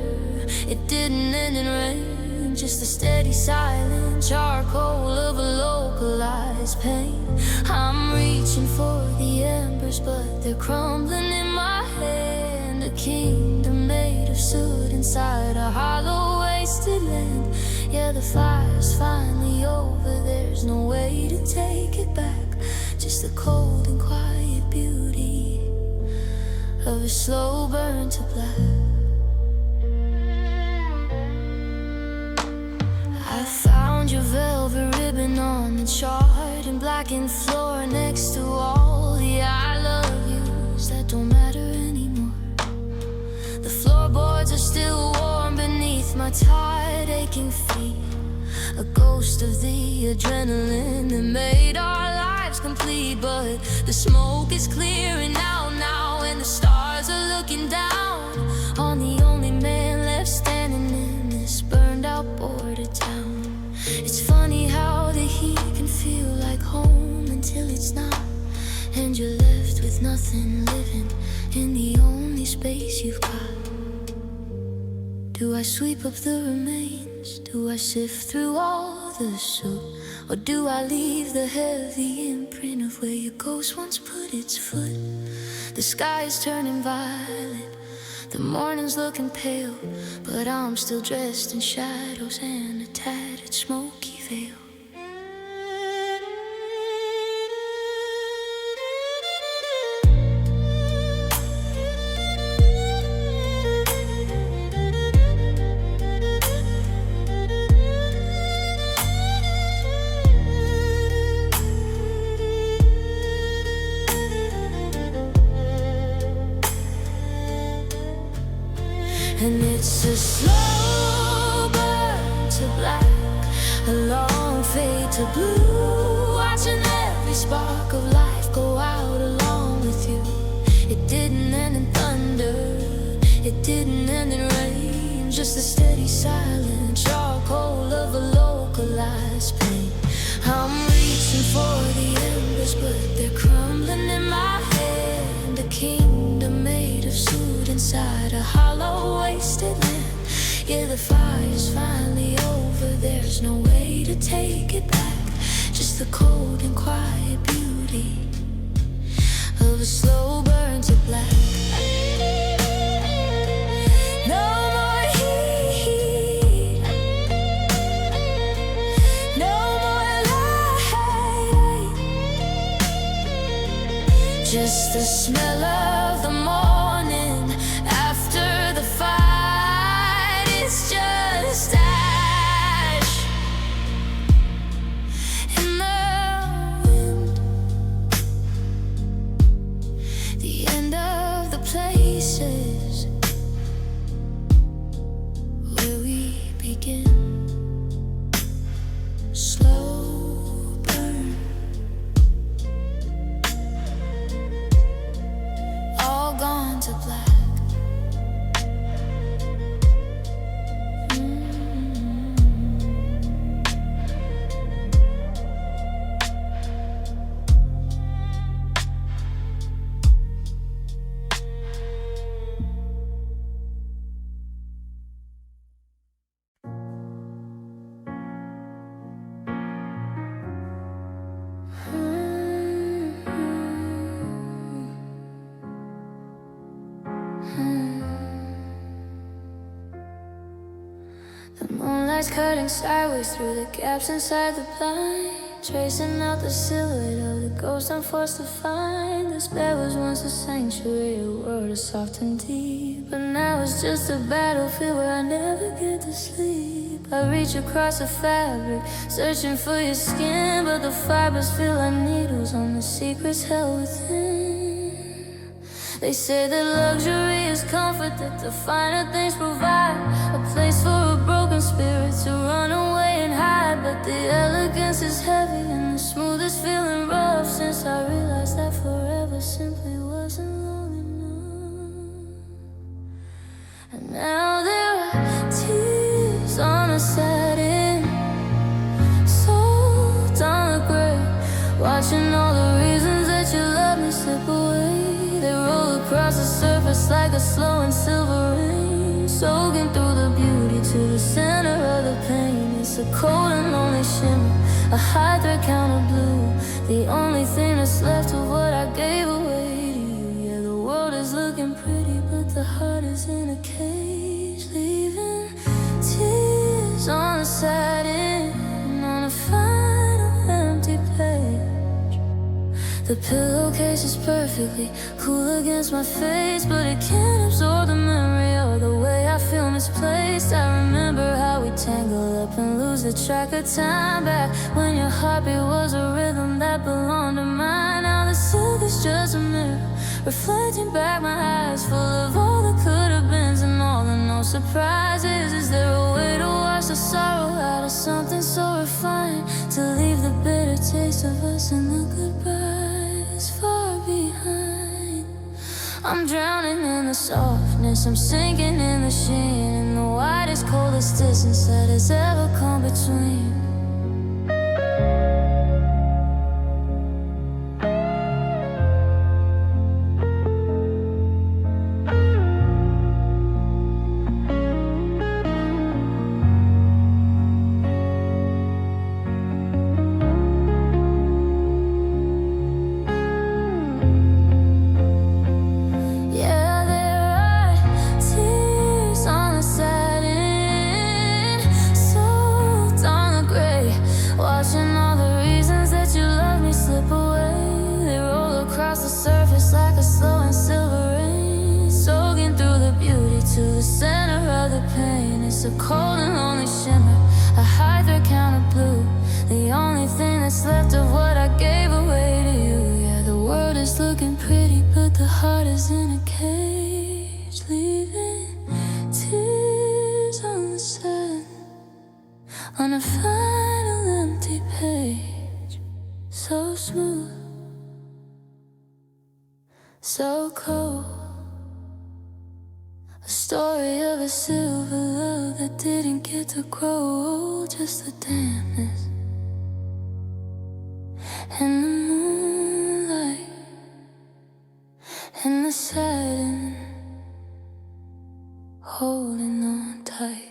Speaker 1: it didn't end in rain, just a steady silent charcoal of a localized pain. I'm reaching for the embers, but they're crumbling in my hand. A kingdom made of soot inside a hollow wasted land. Yeah, the fire's finally over, there's no way to take it back. Just the cold and quiet beauty of a slow burn to black. I found your velvet ribbon on the charred and blackened floor next to all the I love yous that don't matter anymore. The floorboards are still warm beneath my tired aching feet, a ghost of the adrenaline that made our lives complete. But the smoke is clearing out now, and the stars are looking down on the only man left standing in this burned out border town. It's funny how the heat can feel like home until it's not, and you're left with nothing living in the only space you've got. Do I sweep up the remains? Do I sift through all the soot? Or do I leave the heavy imprint of where your ghost once put its foot? The sky is turning violet, the morning's looking pale, but I'm still dressed in shadows and a tattered smoky veil. And it's a slow burn to black, a long fade to blue, watching every spark of life go out along with you. It didn't end in thunder, it didn't end in rain, just a steady silent charcoal of a localized pain. I'm reaching for the embers, but they're crumbling in my hand. A kingdom made of soot inside a hollow wasted land. Yeah, the fire's finally over, there's no way to take it back. Just the cold and quiet beauty of a slow burn to black. No more heat, no more light, just the smell of the morning after the fight. It's just ash in the wind, the end of the places where we begin. Slow burn, all gone to black. The moonlight's cutting sideways through the gaps inside the blind, tracing out the silhouette of the ghost I'm forced to find. This bed was once a sanctuary, a world of soft and deep, but now it's just a battlefield where I never get to sleep. I reach across the fabric, searching for your skin, but the fibers feel like needles on the secrets held within. They say that luxury is comfort, that the finer things provide a place for a broken spirit to run away and hide. But the elegance is heavy and the smooth is feeling rough, since I realized that forever simply wasn't long enough. And now there are tears on a satin, salt on a grave, watching all the reasons that you love me slip away. They roll across the surface like a slow and silver rain, soaking through the beauty to the center of the pain. It's a cold and lonely shimmer, a high thread count of blue, the only thing that's left of what I gave away to you. Yeah, the world is looking pretty, but the heart is in a cage, leaving tears on the satin, on a final empty page. The pillowcase is perfectly cool against my face, but it can't absorb the memory of the way I feel misplaced. I remember how we tangle up and lose the track of time, back when your heartbeat was a rhythm that belonged to mine. Now the silk is just a mirror, reflecting back my eyes, full of all the could-have-beens and all the no surprises. Is there a way to wash the sorrow out of something so refined, to leave the bitter taste of us and the goodbyes far behind? I'm drowning in the softness, I'm sinking in the sheen, in the widest, coldest distance that has ever come between. Watching all the reasons that you love me slip away. They roll across the surface like a slow and silver rain, soaking through the beauty to the center of the pain. It's a cold and lonely shimmer, a high thread count of blue, the only thing that's left of what I gave away to you. Yeah, the world is looking pretty, but the heart is in a cage, leaving tears on the sand, on a final empty page. So smooth, so cold, a story of a silver love that didn't get to grow old. Just the dampness and the moonlight and the satin holding on tight.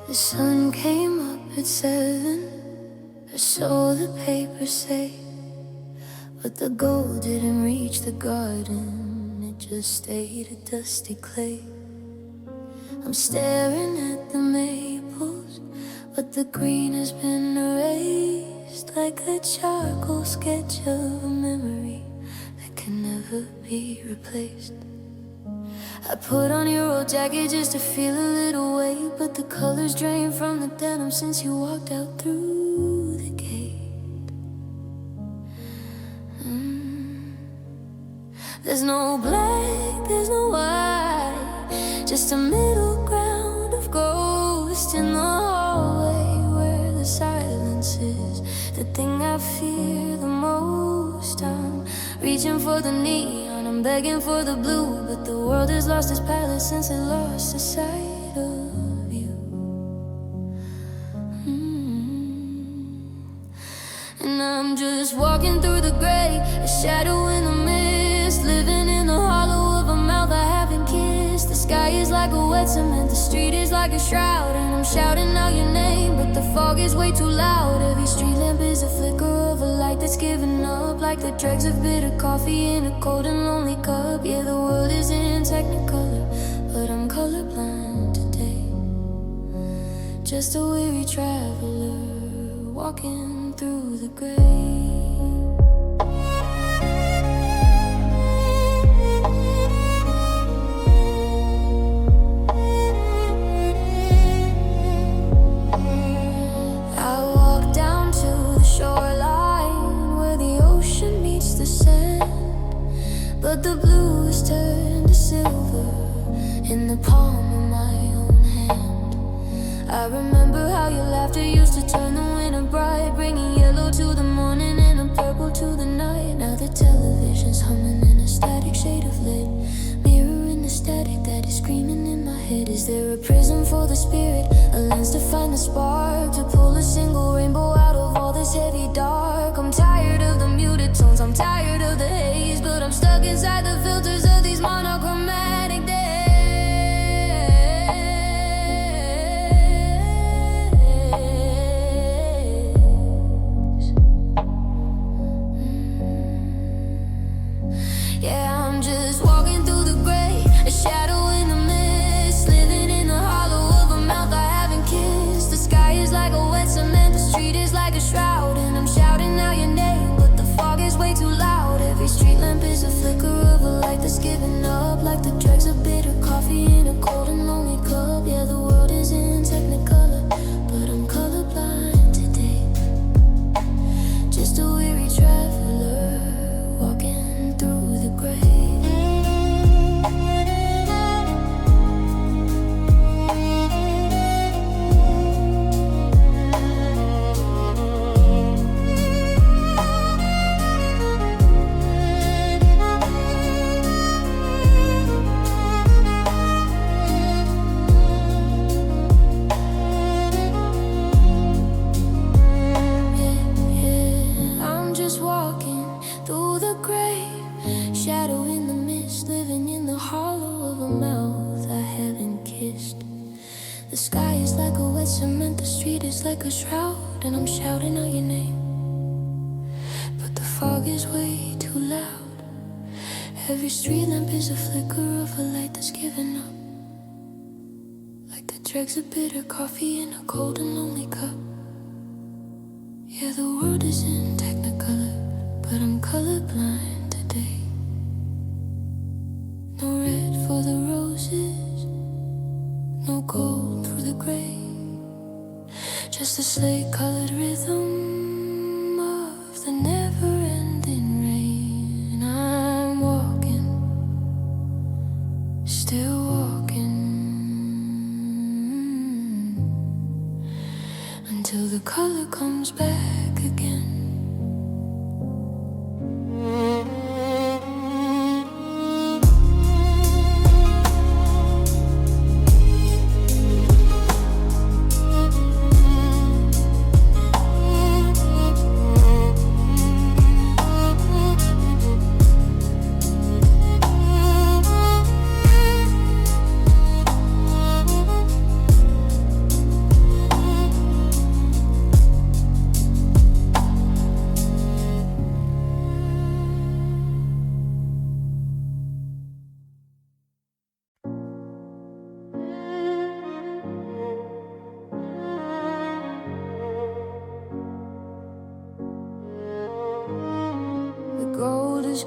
Speaker 1: The sun came up at 7, or so the papers say, but the gold didn't reach the garden, it just stayed a dusty clay. I'm staring at the maples, but the green has been erased, like a charcoal sketch of a memory that can never be replaced. I put on your old jacket just to feel a little weight, but the colors drained from the denim since you walked out through the gate. There's no black, there's no white, just a middle ground of ghosts in the hallway where the silence is the thing I fear the most. I'm reaching for the neon, I'm begging for the blue, but the world has lost its palette since it lost the sight of you. And I'm just walking through the gray, a shadow in the mist, living in the hollow of a mouth I haven't kissed. The sky is like a wet cement, the street is like a shroud, and I'm shouting out your name, but the fog is way too loud. Every street lamp is a flicker of a light that's giving up, like the dregs of bitter coffee in a cold and lonely cup. Yeah, the world is in technicolor, but I'm colorblind today. Just a weary traveler walking through the gray. but the blue has turned to silver in the palm of my own hand. I remember how your laughter used to turn the winter bright, bringing yellow to the morning and a purple to the night. Now the television's humming in a static shade of lit, mirroring the static that is screaming in my head. Is there a prism for the spirit, a lens to find the spark, to pull a single rainbow out of all this heavy dark? I'm tired of the muted tones, I'm tired of the haze, but I'm stuck inside the filters of these monochromatic days. Yeah, I'm just walking through the gray, a shadow in the mist, living in the hollow of a mouth I haven't kissed. The sky is like a wet cement, the street is like a shroud, and I'm shouting out your name, but the fog is way too loud. Every street lamp is a flicker of a light that's giving up, like the dregs of bitter coffee in a cold and lonely cup. Yeah, the world is in technicolor, but I'm colorblind today. Just a weary traveler walking through the gray. Like a shroud, and I'm shouting out your name, but the fog is way too loud. Every street lamp is a flicker of a light that's given up, like the dregs of bitter coffee in a cold and lonely cup. Yeah, the world is in technicolor, but I'm colorblind today. No red for the roses, no gold through the gray, just a slate-colored rhythm of the never-ending rain. I'm walking, still walking, until the color comes back again.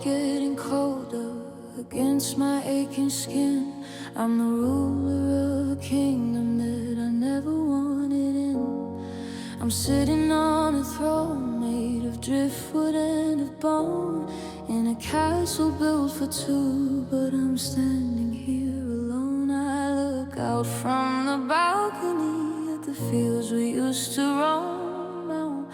Speaker 1: Getting colder against my aching skin. I'm the ruler of a kingdom that I never wanted in. I'm sitting on a throne made of driftwood and of bone, in a castle built for two, but I'm standing here alone. I look out from the balcony at the fields we used to roam. Now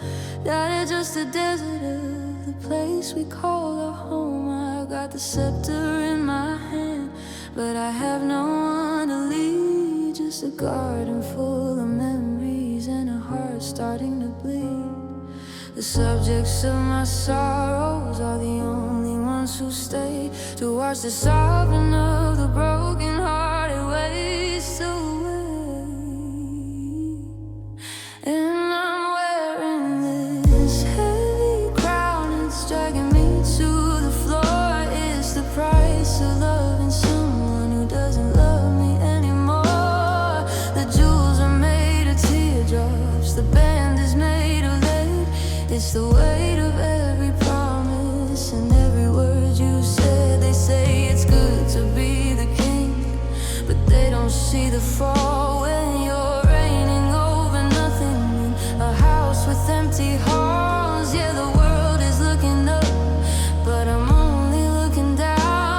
Speaker 1: that is just a desert of the place we call our home. I got the scepter in my hand, but I have no one to lead. Just a garden full of memories and a heart starting to bleed. The subjects of my sorrows are the only ones who stay to watch the sobbing of the broken hearted waste away. And I'm wearing this heavy crown, it's dragging me to the floor. It's the price of loving someone who doesn't love me anymore. The jewels are made of teardrops, the band is made of lead. It's the weight of every promise and every word you said. They say it's good to be the king, but they don't see the fall when you're reigning over nothing in a house with empty halls. Yeah, the world is looking up, but I'm only looking down.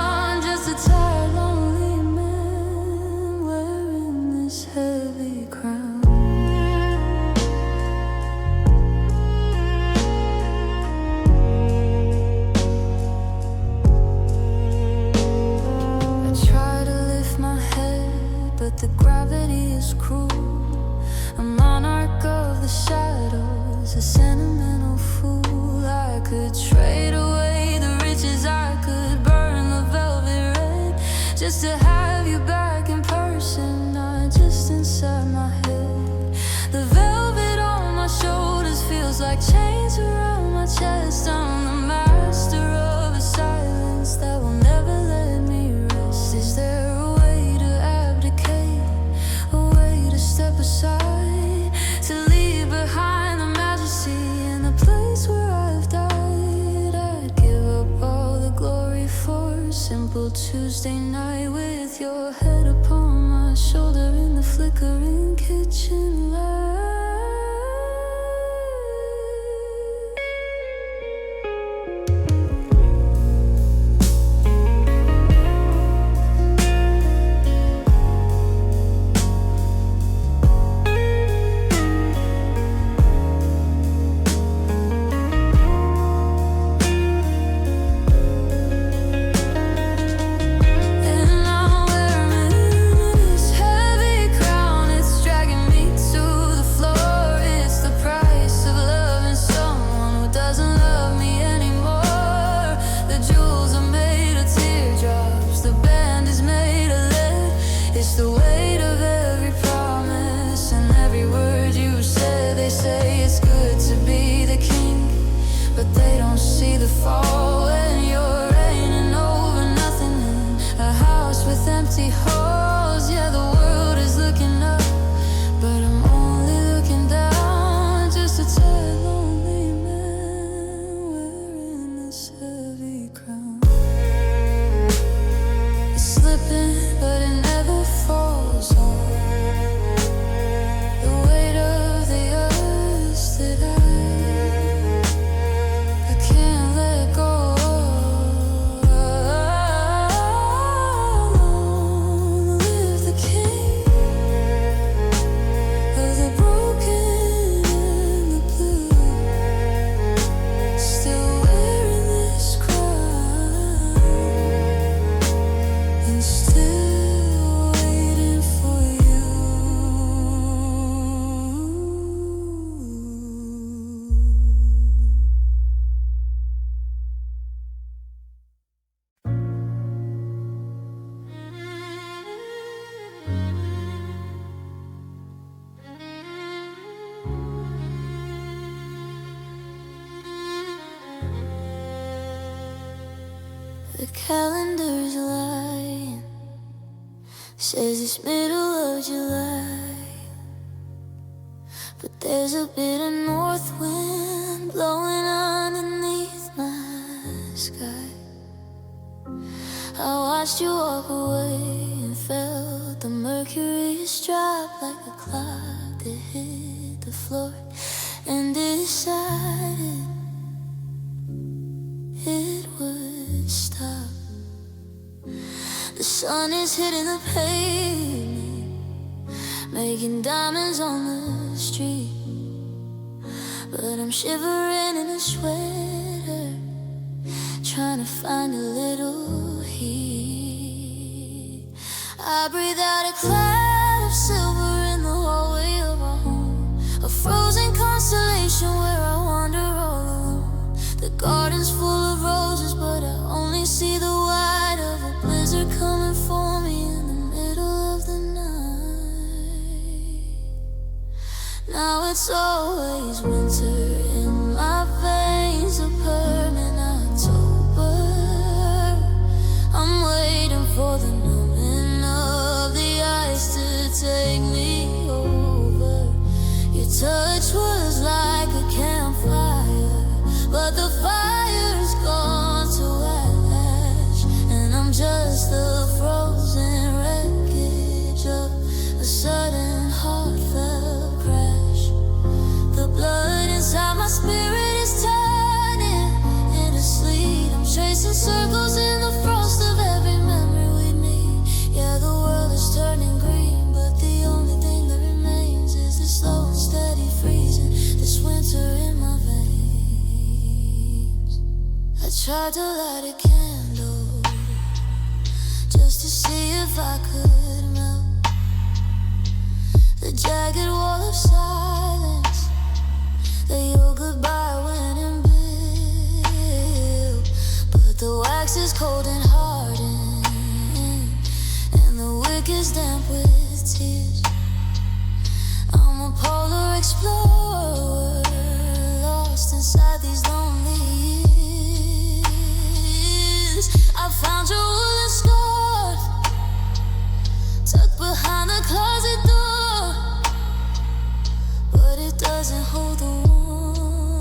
Speaker 1: cold Tuesday night with your head upon my shoulder in the flickering kitchen light.
Speaker 2: The calendar's lying, says it's middle of July, but there's a bit of north wind blowing underneath my sky. I watched you walk away and felt the mercury drop like a clock that hit the floor and decided it would stop. The sun is hitting the pavement, making diamonds on the street, but I'm shivering in a sweater, trying to find a little heat. I breathe out a cloud of silver in the hallway of our home, a frozen constellation where I wander all alone. The garden's full of roses, but I only see the white of a blizzard coming for me in the middle of the night. Now it's always winter in my veins, a permanent October. I'm waiting for the numbing of the ice to take me over. Your touch was like a campfire, but the fire's gone to ash, and I'm just the frozen wreckage of a sudden heartfelt crash. The blood inside my spirit is turning into sleet. I'm tracing circles in the frost of every memory we made. Yeah, the world is turning green, but the only thing that remains is the slow and steady freezing, this winter in my veins. I tried to light a candle just to see if I could melt the jagged wall of silence that your goodbye went and built. But the wax is cold and hardened, and the wick is damp with tears. I'm a polar explorer, lost inside these lonely years. I found your woolen scarf tucked behind the closet door, but it doesn't hold the warmth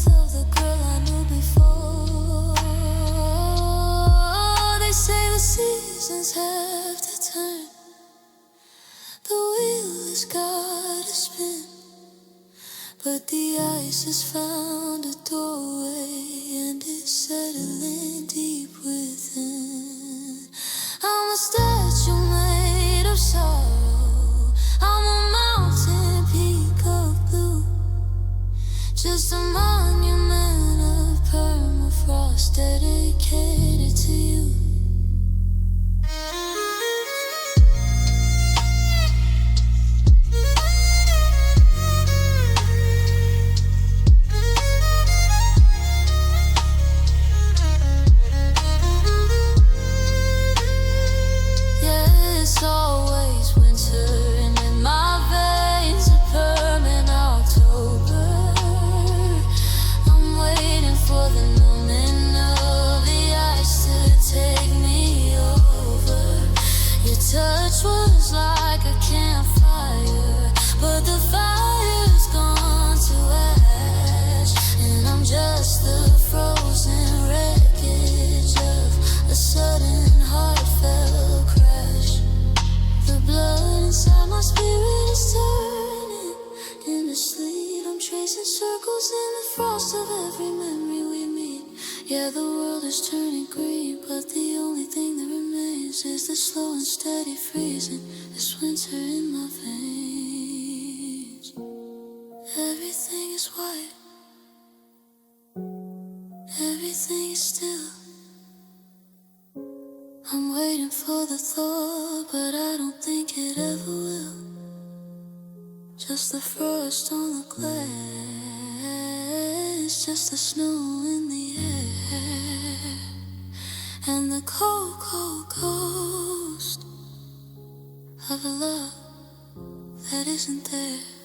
Speaker 2: of the girl I knew before. but the ice has found a doorway and it's settling deep within. I'm a statue made of sorrow. I'm a mountain peak of blue, just a monument of permafrost dedicated to you. It's always winter, and in my veins a permanent October. I'm waiting for the numbing of the ice to take me over. Your touch was like a campfire, but the fire's gone to ash, and I'm just the frozen wreckage of a sudden heartfelt crash. The blood inside my spirit is turning into sleet. I'm tracing circles in the frost of every memory we meet. Yeah, the world is turning green, but the only thing that remains is the slow and steady freezing. This winter in my veins. Everything is white, everything is still. I'm waiting for the thaw, but I don't think it ever will. Just the frost on the glass, just the snow in the air, and the cold, cold ghost of a love that isn't there.